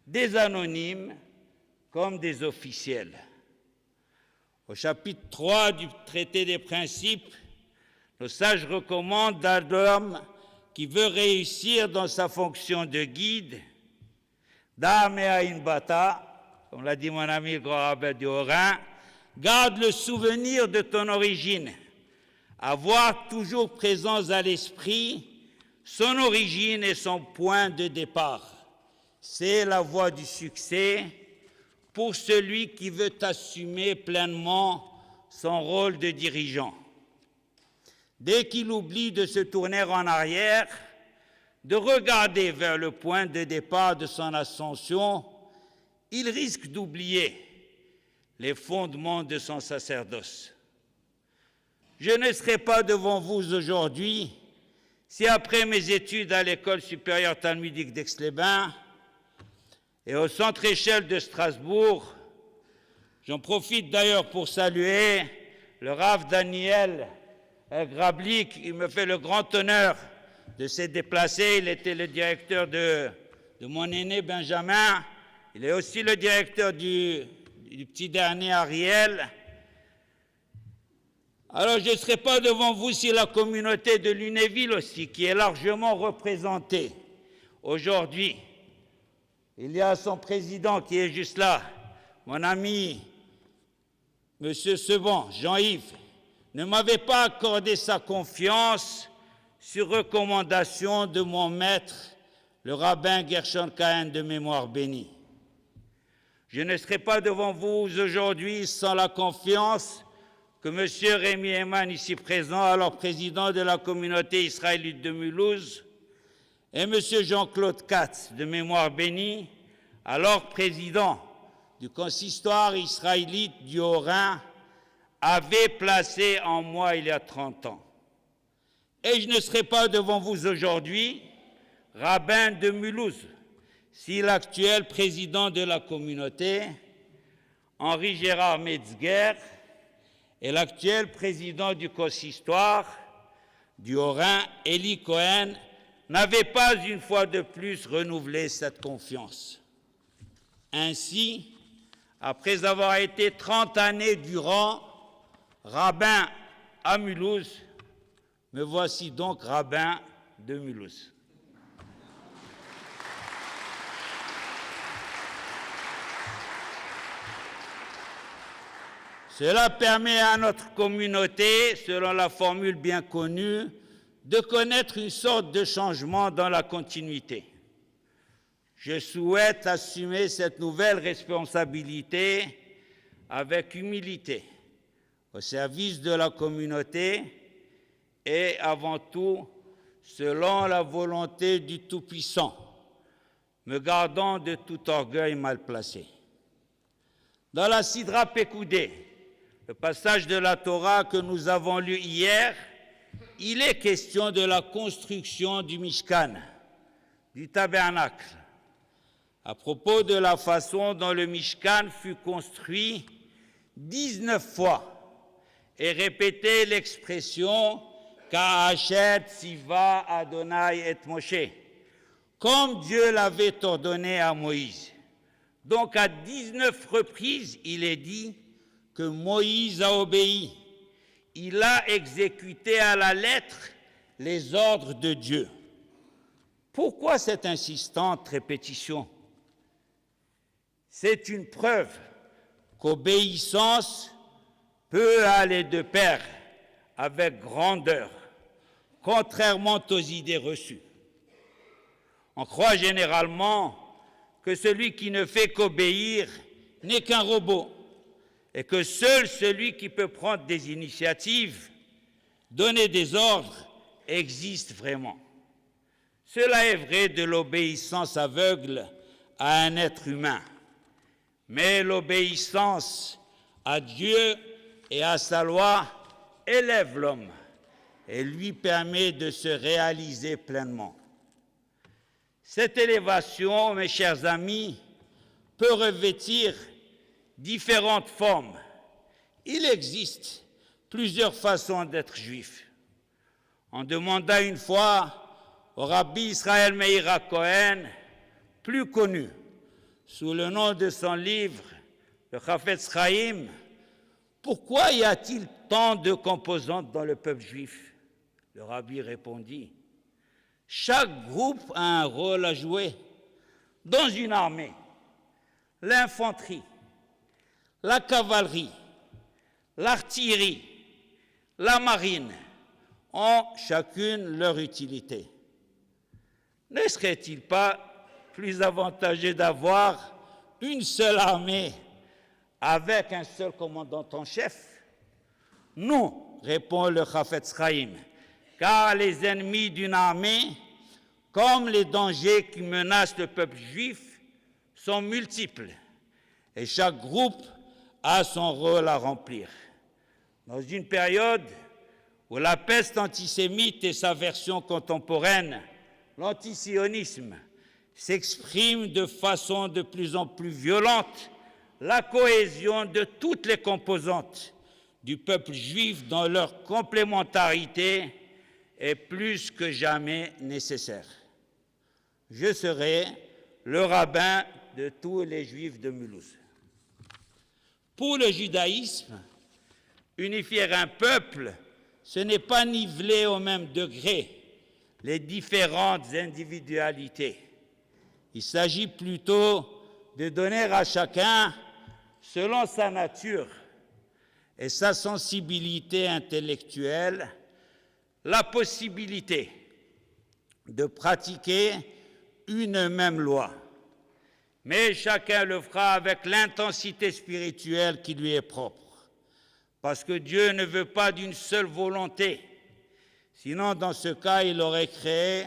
des anonymes comme des officiels. Au chapitre 3 du traité des principes, nos sages recommandent à l'homme qui veut réussir dans sa fonction de guide, d'âme et à une bata, comme l'a dit mon ami le grand rabbin du Haut-Rhin, garde le souvenir de ton origine, avoir toujours présents à l'esprit son origine et son point de départ. C'est la voie du succès pour celui qui veut assumer pleinement son rôle de dirigeant. Dès qu'il oublie de se tourner en arrière, de regarder vers le point de départ de son ascension, il risque d'oublier les fondements de son sacerdoce. Je ne serai pas devant vous aujourd'hui si après mes études à l'École supérieure talmudique d'Aix-les-Bains et au Centre Échelle de Strasbourg, j'en profite d'ailleurs pour saluer le Rav Daniel Grabli, qui me fait le grand honneur de s'être déplacé. Il était le directeur de mon aîné Benjamin. Il est aussi le directeur du petit dernier Ariel. Alors je ne serai pas devant vous si la communauté de Lunéville aussi, qui est largement représentée aujourd'hui. Il y a son président qui est juste là, mon ami M. Seban, Jean-Yves, ne m'avait pas accordé sa confiance sur recommandation de mon maître, le rabbin Gershon Cohen de mémoire bénie. Je ne serai pas devant vous aujourd'hui sans la confiance que M. Rémi Eyman, ici présent, alors président de la communauté israélite de Mulhouse, et M. Jean-Claude Katz, de mémoire bénie, alors président du consistoire israélite du Haut-Rhin, avaient placé en moi il y a 30 ans. Et je ne serai pas devant vous aujourd'hui, rabbin de Mulhouse, si l'actuel président de la communauté, Henri-Gérard Metzger, et l'actuel président du consistoire du Haut-Rhin, Eli Cohen, n'avaient pas une fois de plus renouvelé cette confiance. Ainsi, après avoir été 30 années durant rabbin à Mulhouse, me voici donc rabbin de Mulhouse. Cela permet à notre communauté, selon la formule bien connue, de connaître une sorte de changement dans la continuité. Je souhaite assumer cette nouvelle responsabilité avec humilité, au service de la communauté et avant tout selon la volonté du Tout-Puissant, me gardant de tout orgueil mal placé. Dans la Sidra Pekoudé, le passage de la Torah que nous avons lu hier, il est question de la construction du Mishkan, du tabernacle. À propos de la façon dont le Mishkan fut construit 19 fois et répéter l'expression « Ka'asher tziva Adonai et Moshe », comme Dieu l'avait ordonné à Moïse. Donc à 19 reprises, il est dit que Moïse a obéi. Il a exécuté à la lettre les ordres de Dieu. Pourquoi cette insistante répétition? C'est une preuve qu'obéissance peut aller de pair avec grandeur, contrairement aux idées reçues. On croit généralement que celui qui ne fait qu'obéir n'est qu'un robot et que seul celui qui peut prendre des initiatives, donner des ordres, existe vraiment. Cela est vrai de l'obéissance aveugle à un être humain, mais l'obéissance à Dieu et à sa loi élève l'homme et lui permet de se réaliser pleinement. Cette élévation, mes chers amis, peut revêtir différentes formes. Il existe plusieurs façons d'être juif. On demanda une fois au rabbi Israël Meir Cohen, plus connu sous le nom de son livre, le Chafetz Chaim, pourquoi y a-t-il tant de composantes dans le peuple juif? Le rabbi répondit, chaque groupe a un rôle à jouer dans une armée. L'infanterie, la cavalerie, l'artillerie, la marine ont chacune leur utilité. Ne serait-il pas plus avantageux d'avoir une seule armée avec un seul commandant en chef? Non, répond le Chafetz Chaim, car les ennemis d'une armée, comme les dangers qui menacent le peuple juif, sont multiples, et chaque groupe a son rôle à remplir. Dans une période où la peste antisémite et sa version contemporaine, l'antisionisme, s'expriment de façon de plus en plus violente, la cohésion de toutes les composantes du peuple juif dans leur complémentarité est plus que jamais nécessaire. Je serai le rabbin de tous les juifs de Mulhouse. Pour le judaïsme, unifier un peuple, ce n'est pas niveler au même degré les différentes individualités. Il s'agit plutôt de donner à chacun, selon sa nature et sa sensibilité intellectuelle, la possibilité de pratiquer une même loi. Mais chacun le fera avec l'intensité spirituelle qui lui est propre. parce que Dieu ne veut pas d'une seule volonté. Sinon, dans ce cas, il aurait créé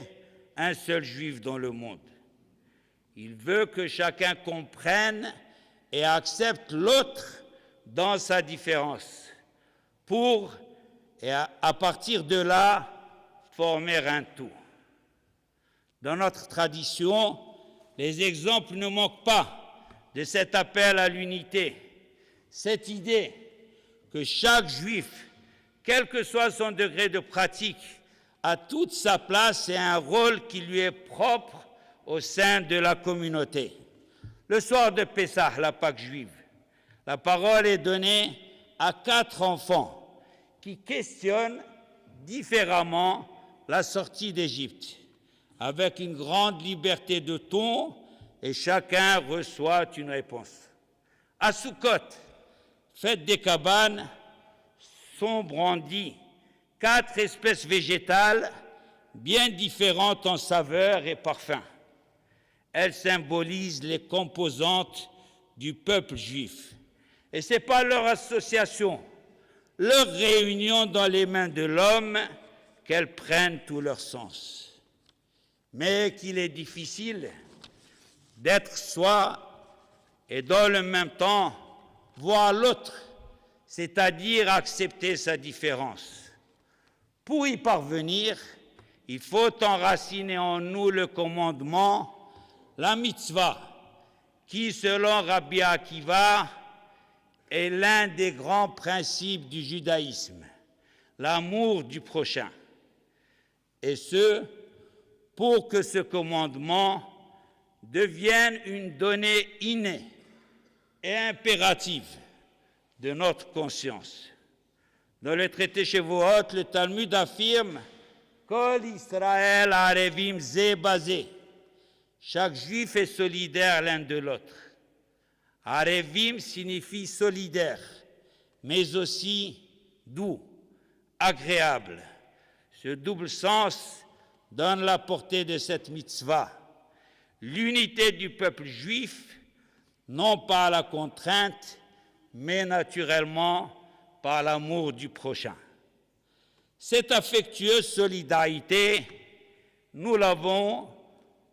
un seul juif dans le monde. Il veut que chacun comprenne et accepte l'autre dans sa différence, pour, et à partir de là, former un tout. Dans notre tradition, les exemples ne manquent pas de cet appel à l'unité, cette idée que chaque juif, quel que soit son degré de pratique, a toute sa place et un rôle qui lui est propre au sein de la communauté. Le soir de Pessah, la Pâque juive, la parole est donnée à 4 enfants qui questionnent différemment la sortie d'Égypte, avec une grande liberté de ton, et chacun reçoit une réponse. À Sukkot, fête des cabanes, sont brandies 4 espèces végétales bien différentes en saveur et parfum. Elles symbolisent les composantes du peuple juif. Et ce n'est pas leur association, leur réunion dans les mains de l'homme qu'elles prennent tout leur sens. Mais qu'il est difficile d'être soi et dans le même temps voir l'autre, c'est-à-dire accepter sa différence. Pour y parvenir, il faut enraciner en nous le commandement, la mitzvah, qui, selon Rabbi Akiva, est l'un des grands principes du judaïsme, l'amour du prochain. Et ce, pour que ce commandement devienne une donnée innée et impérative de notre conscience. Dans le traité Shavuot, le Talmud affirme « Kol Israël arevim ze bazé ». Chaque juif est solidaire l'un de l'autre. Arevim signifie solidaire, mais aussi doux, agréable. Ce double sens donne la portée de cette mitzvah. L'unité du peuple juif, non par la contrainte, mais naturellement par l'amour du prochain. Cette affectueuse solidarité, nous l'avons,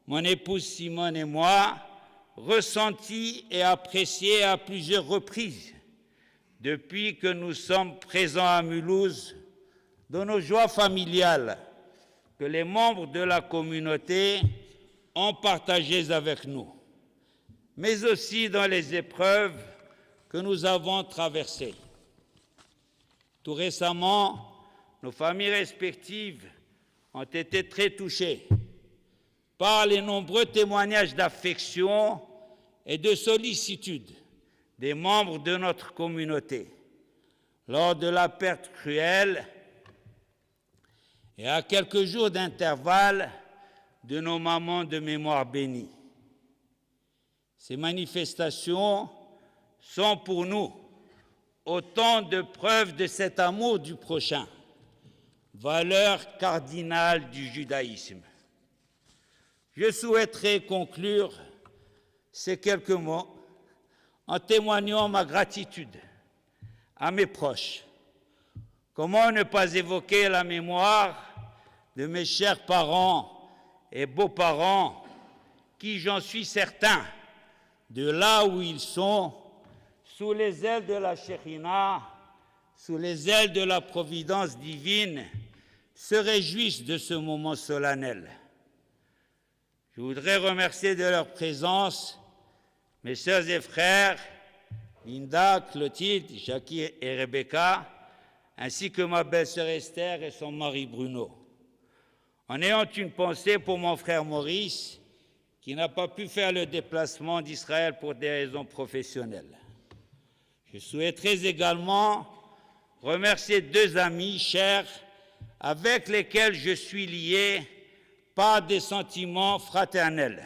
mon épouse Simone et moi, ressentie et appréciée à plusieurs reprises depuis que nous sommes présents à Mulhouse, dans nos joies familiales que les membres de la communauté ont partagées avec nous, mais aussi dans les épreuves que nous avons traversées. Tout récemment, nos familles respectives ont été très touchées par les nombreux témoignages d'affection et de sollicitude des membres de notre communauté lors de la perte cruelle et à quelques jours d'intervalle de nos mamans de mémoire bénie. Ces manifestations sont pour nous autant de preuves de cet amour du prochain, valeur cardinale du judaïsme. Je souhaiterais conclure ces quelques mots en témoignant ma gratitude à mes proches. Comment ne pas évoquer la mémoire de mes chers parents et beaux-parents qui, j'en suis certain, de là où ils sont, sous les ailes de la Shekhinah, sous les ailes de la providence divine, se réjouissent de ce moment solennel. Je voudrais remercier de leur présence mes sœurs et frères, Linda, Clotilde, Jackie et Rebecca, ainsi que ma belle-sœur Esther et son mari Bruno. En ayant une pensée pour mon frère Maurice, qui n'a pas pu faire le déplacement d'Israël pour des raisons professionnelles. Je souhaiterais également remercier 2 amis chers avec lesquels je suis lié par des sentiments fraternels.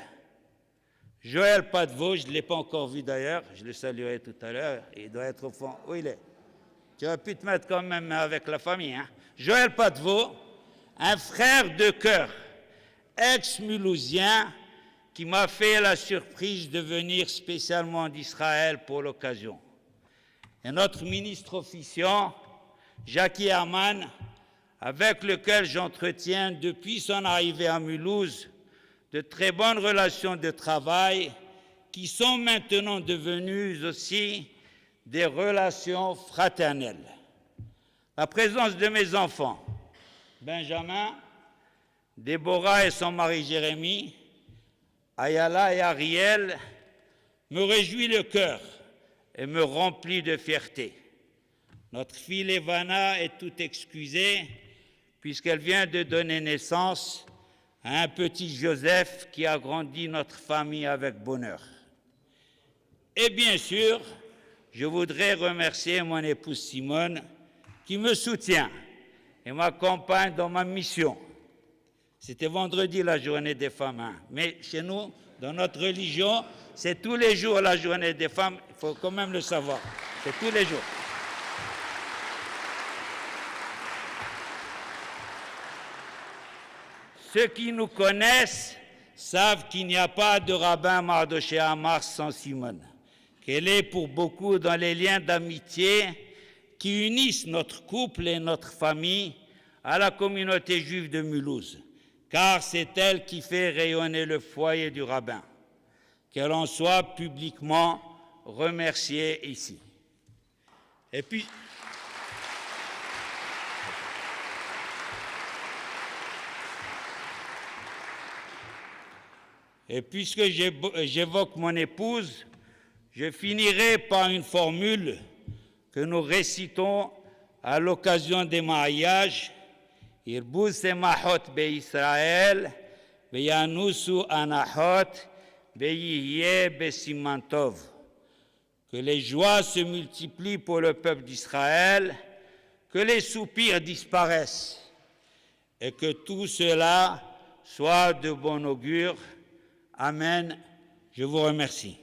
Joël Padevaux, je ne l'ai pas encore vu d'ailleurs, je le saluerai tout à l'heure, il doit être au fond. Où il est? Tu aurais pu te mettre quand même avec la famille. Hein? Joël Padevaux, un frère de cœur, ex-mulhousien, qui m'a fait la surprise de venir spécialement d'Israël pour l'occasion. et notre ministre officiant, Jackie Herman, avec lequel j'entretiens depuis son arrivée à Mulhouse de très bonnes relations de travail qui sont maintenant devenues aussi des relations fraternelles. La présence de mes enfants, Benjamin, Déborah et son mari Jérémie, Ayala et Ariel, me réjouit le cœur et me remplit de fierté. Notre fille Levana est tout excusée puisqu'elle vient de donner naissance à un petit Joseph qui a grandi notre famille avec bonheur. Et bien sûr, je voudrais remercier mon épouse Simone qui me soutient et m'accompagne dans ma mission. C'était vendredi la journée des femmes, hein. Mais chez nous, dans notre religion, c'est tous les jours la journée des femmes, il faut quand même le savoir, c'est tous les jours. Ceux qui nous connaissent savent qu'il n'y a pas de rabbin Mardoché Amar sans Simone, qu'elle est pour beaucoup dans les liens d'amitié qui unissent notre couple et notre famille à la communauté juive de Mulhouse, car c'est elle qui fait rayonner le foyer du rabbin. Qu'elle en soit publiquement remerciée ici. Et puisque j'évoque mon épouse, je finirai par une formule que nous récitons à l'occasion des mariages. Irbuz semachot be'Israël, ve'yanusu anahot, ve'yihye besiman tov. Que les joies se multiplient pour le peuple d'Israël, que les soupirs disparaissent, et que tout cela soit de bon augure. Amen. Je vous remercie.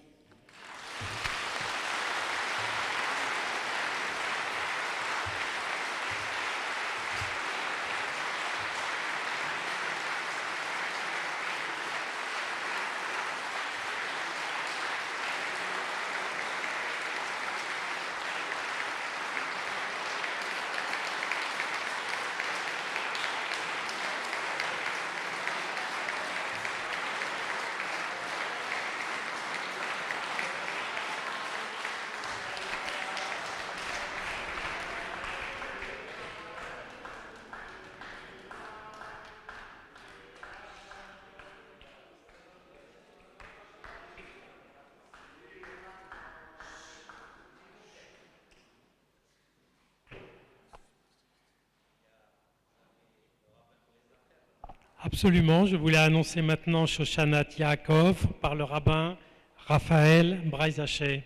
Absolument, je voulais annoncer maintenant Shoshanat Yaakov par le rabbin Raphaël Braizaché.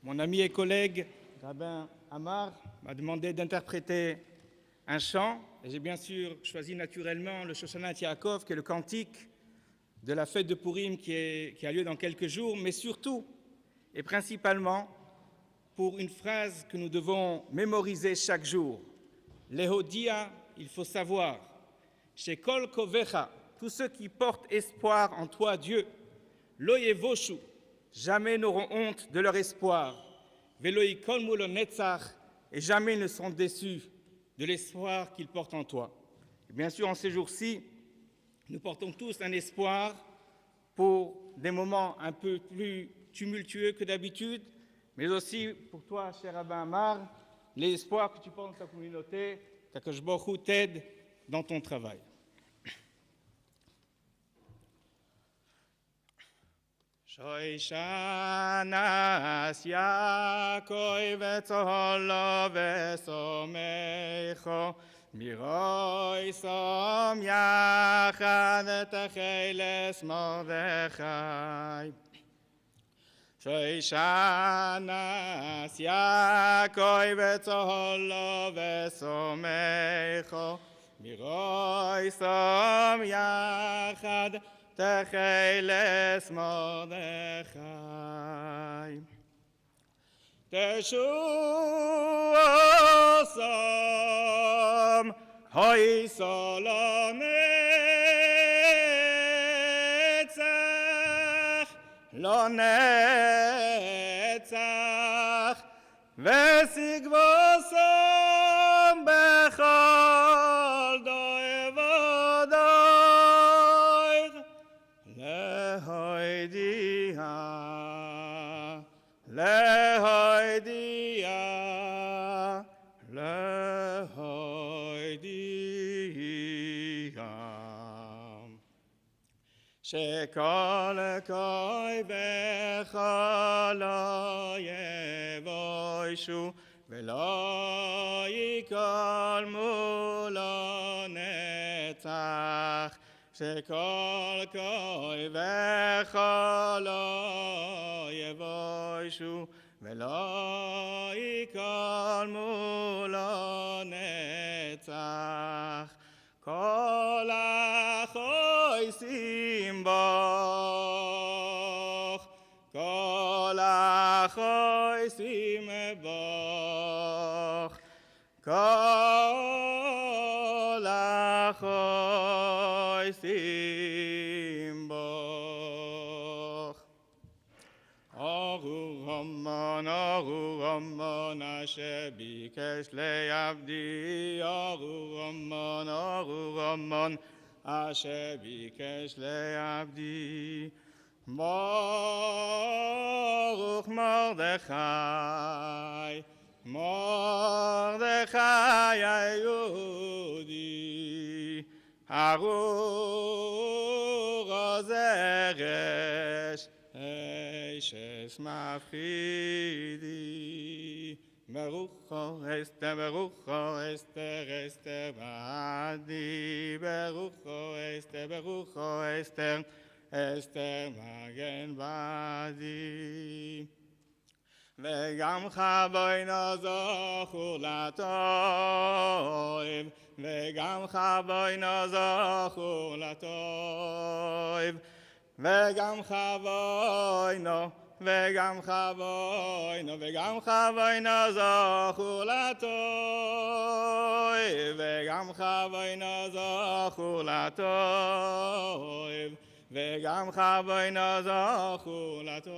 Mon ami et collègue, rabbin Amar, m'a demandé d'interpréter un chant, et j'ai bien sûr choisi naturellement le Shoshanat Yaakov, qui est le cantique de la fête de Purim qui a lieu dans quelques jours, mais surtout et principalement pour une phrase que nous devons mémoriser chaque jour. Lehodia, il faut savoir, chez Kol Kovecha, tous ceux qui portent espoir en toi, Dieu, Lo Yevoshu, jamais n'auront honte de leur espoir, Velo Yikolmu lo Netzach, et jamais ne sont déçus de l'espoir qu'ils portent en toi. Et bien sûr, en ces jours-ci, nous portons tous un espoir pour des moments un peu plus tumultueux que d'habitude, mais aussi pour toi, cher Rabbin Amar, l'espoir que tu portes dans ta communauté, qu'Akadosh Baruch Hu t'aide dans ton travail. Shoishanas Yaakov etzolo vesomecho Miroi som yachad techeles Mordechai. Shoishanas Yaakov etzolo vesomecho Miroi som yachad techeles Mordechai. תשועסם, היסה לנצח, ושגבוסם בכל דוי ודוי, להוידיעה, להוידיעה, להוידיעה. שכל כואבך לא יבושו ולא ייכלמו לנצח. שכל כואבך לא יבושו ולא ייכלמו לנצח. כל החויסים בך, כל החויסים בך, כל החויסים בך. ארור המן אשר ביקש לעבדי, ארור המן אשר ביקש לעבדי. ברוך מרדכי, מרדכי היהודי, ארור הזרש, איש מפחידי. ברוכו אסתר, ברוכו אסתר, אסתר בעדי, ברוכו אסתר, ברוכו אסתר, אסתר מגן בעדי. וגם חבוינו זכור לטוב, וגם חבוינו זכור לטוב, וגם חבוינו, וגם חבוינו, וגם חבוינו זכור לטוב, וגם חבוינו זכור לטוב, וגם חבוינו זכור לטוב,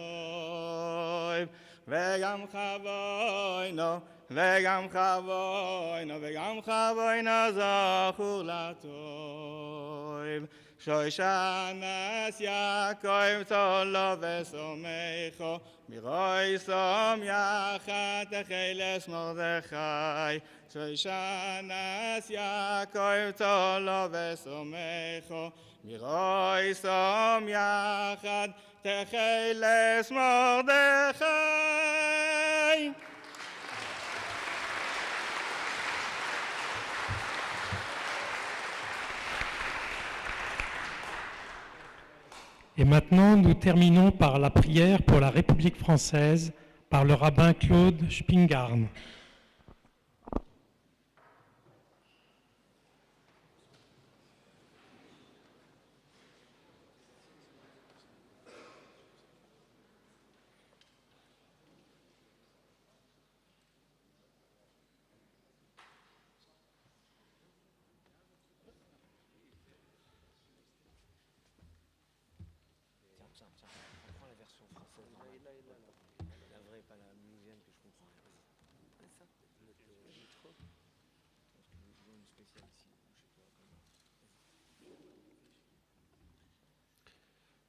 וגם חבוינו, וגם חבוינו, וגם חבוינו זכור לטוב. שוישנס יעקב צולו וסומכו, מרוי סום יחד תחילס מרדכי. שוישנס יעקב צולו וסומכו, מרוי סום יחד תחילס מרדכי. Et maintenant, nous terminons par la prière pour la République française par le rabbin Claude Spingarn.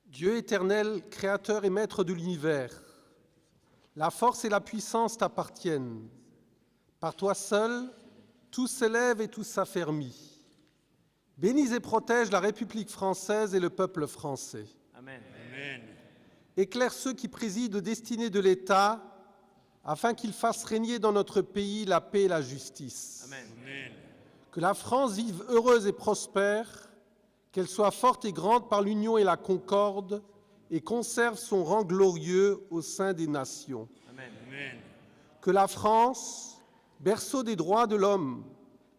Dieu éternel, créateur et maître de l'univers, la force et la puissance t'appartiennent. Par toi seul, tout s'élève et tout s'affermit. Bénis et protège la République française et le peuple français. Amen. Amen. Éclaire ceux qui président aux destinées de l'État, afin qu'ils fassent régner dans notre pays la paix et la justice. Amen. Amen. Que la France vive heureuse et prospère, qu'elle soit forte et grande par l'union et la concorde, et conserve son rang glorieux au sein des nations. Amen. Amen. Que la France, berceau des droits de l'homme,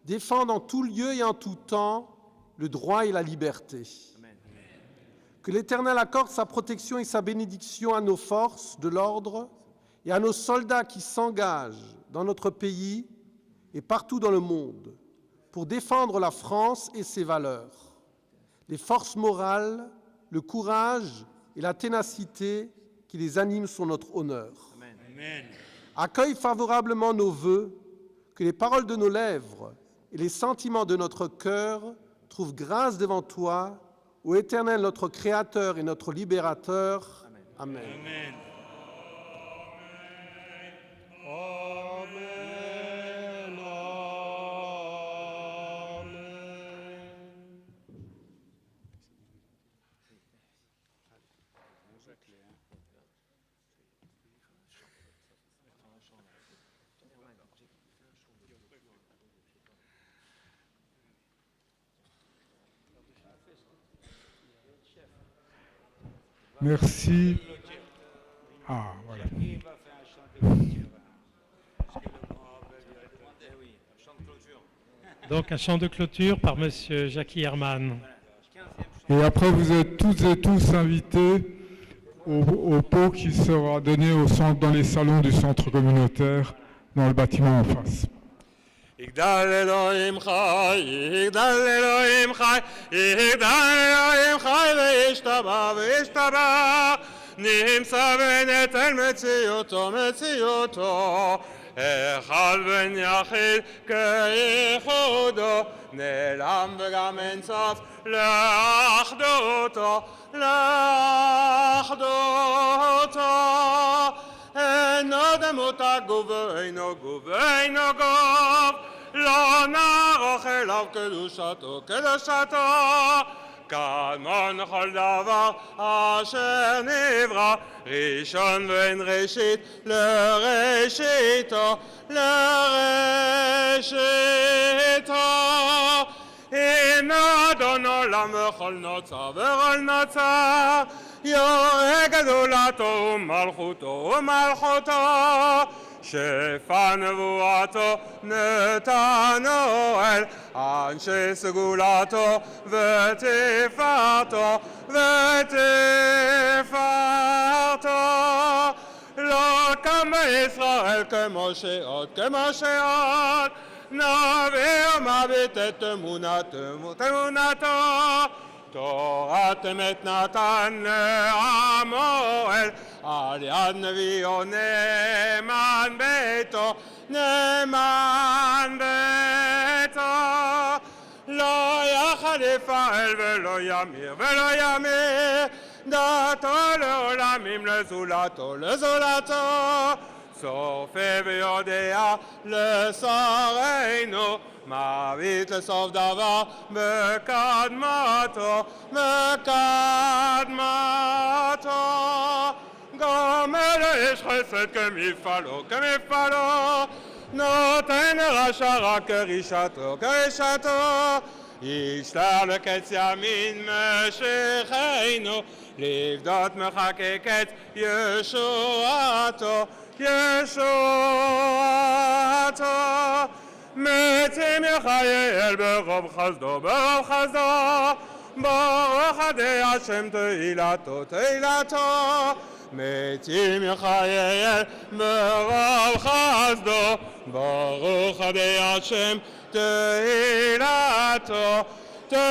défende en tout lieu et en tout temps le droit et la liberté. Amen. Que l'Éternel accorde sa protection et sa bénédiction à nos forces de l'ordre et à nos soldats qui s'engagent dans notre pays et partout dans le monde pour défendre la France et ses valeurs. Les forces morales, le courage et la ténacité qui les animent sont notre honneur. Amen. Accueille favorablement nos vœux, que les paroles de nos lèvres et les sentiments de notre cœur trouvent grâce devant toi, ô Éternel, notre Créateur et notre Libérateur. Amen. Amen. Merci. Ah, voilà. Donc un chant de clôture par Monsieur Jackie Herman. Et après, vous êtes toutes et tous invités au pot qui sera donné dans les salons du centre communautaire, dans le bâtiment en face. יגדל אלוהים חי, יגדל אלוהים חי, יגדל אלוהים חי וישתבח וישתבח, נמצא ונטל מציאותו מציאותו, אחד בן יחיד כייחודו, נעלם וגם אין סוף לאחדותו, לאחדותו. אינו דמות הגוף ואינו גוף ואינו גוף, לא נערוך אליו קדושתו קדושתו, כמון כל דבר אשר נברא, ראשון ואין ראשית לראשיתו לראשיתו. הנה אדון עולם וכל נוצר וכל נוצר, יורה גדולתו ומלכותו ומלכותו, שפע נבואתו נתנו אל אנשי סגולתו ותפארתו ותפארתו. לא קם בישראל כמו שעוד כמו שעוד, נביא ומביט את אמונתו, תורת אמת נתן לעמו אל, על יד נביאו נאמן ביתו, נאמן ביתו. לא יחליף האל ולא ימיר ולא ימיר, דתו לעולמים לזולתו לזולתו, צופה ויודע לשרנו, מביט לסוף דבר בקדמתו, בקדמתו. גומר לאיש חסד כמפעלו, כמפעלו, נותן לרשע רק כרישתו, כרישתו. ישלח לקץ ימין משיחנו, לפדות מחכה קץ ישועתו, ישועתו. מתים יחייל ברוב חסדו, ברוב חסדו, ברוך עדי השם תהילתו, תהילתו. מתים יחייל ברוב חסדו, ברוך עדי השם תהילתו, תהילתו.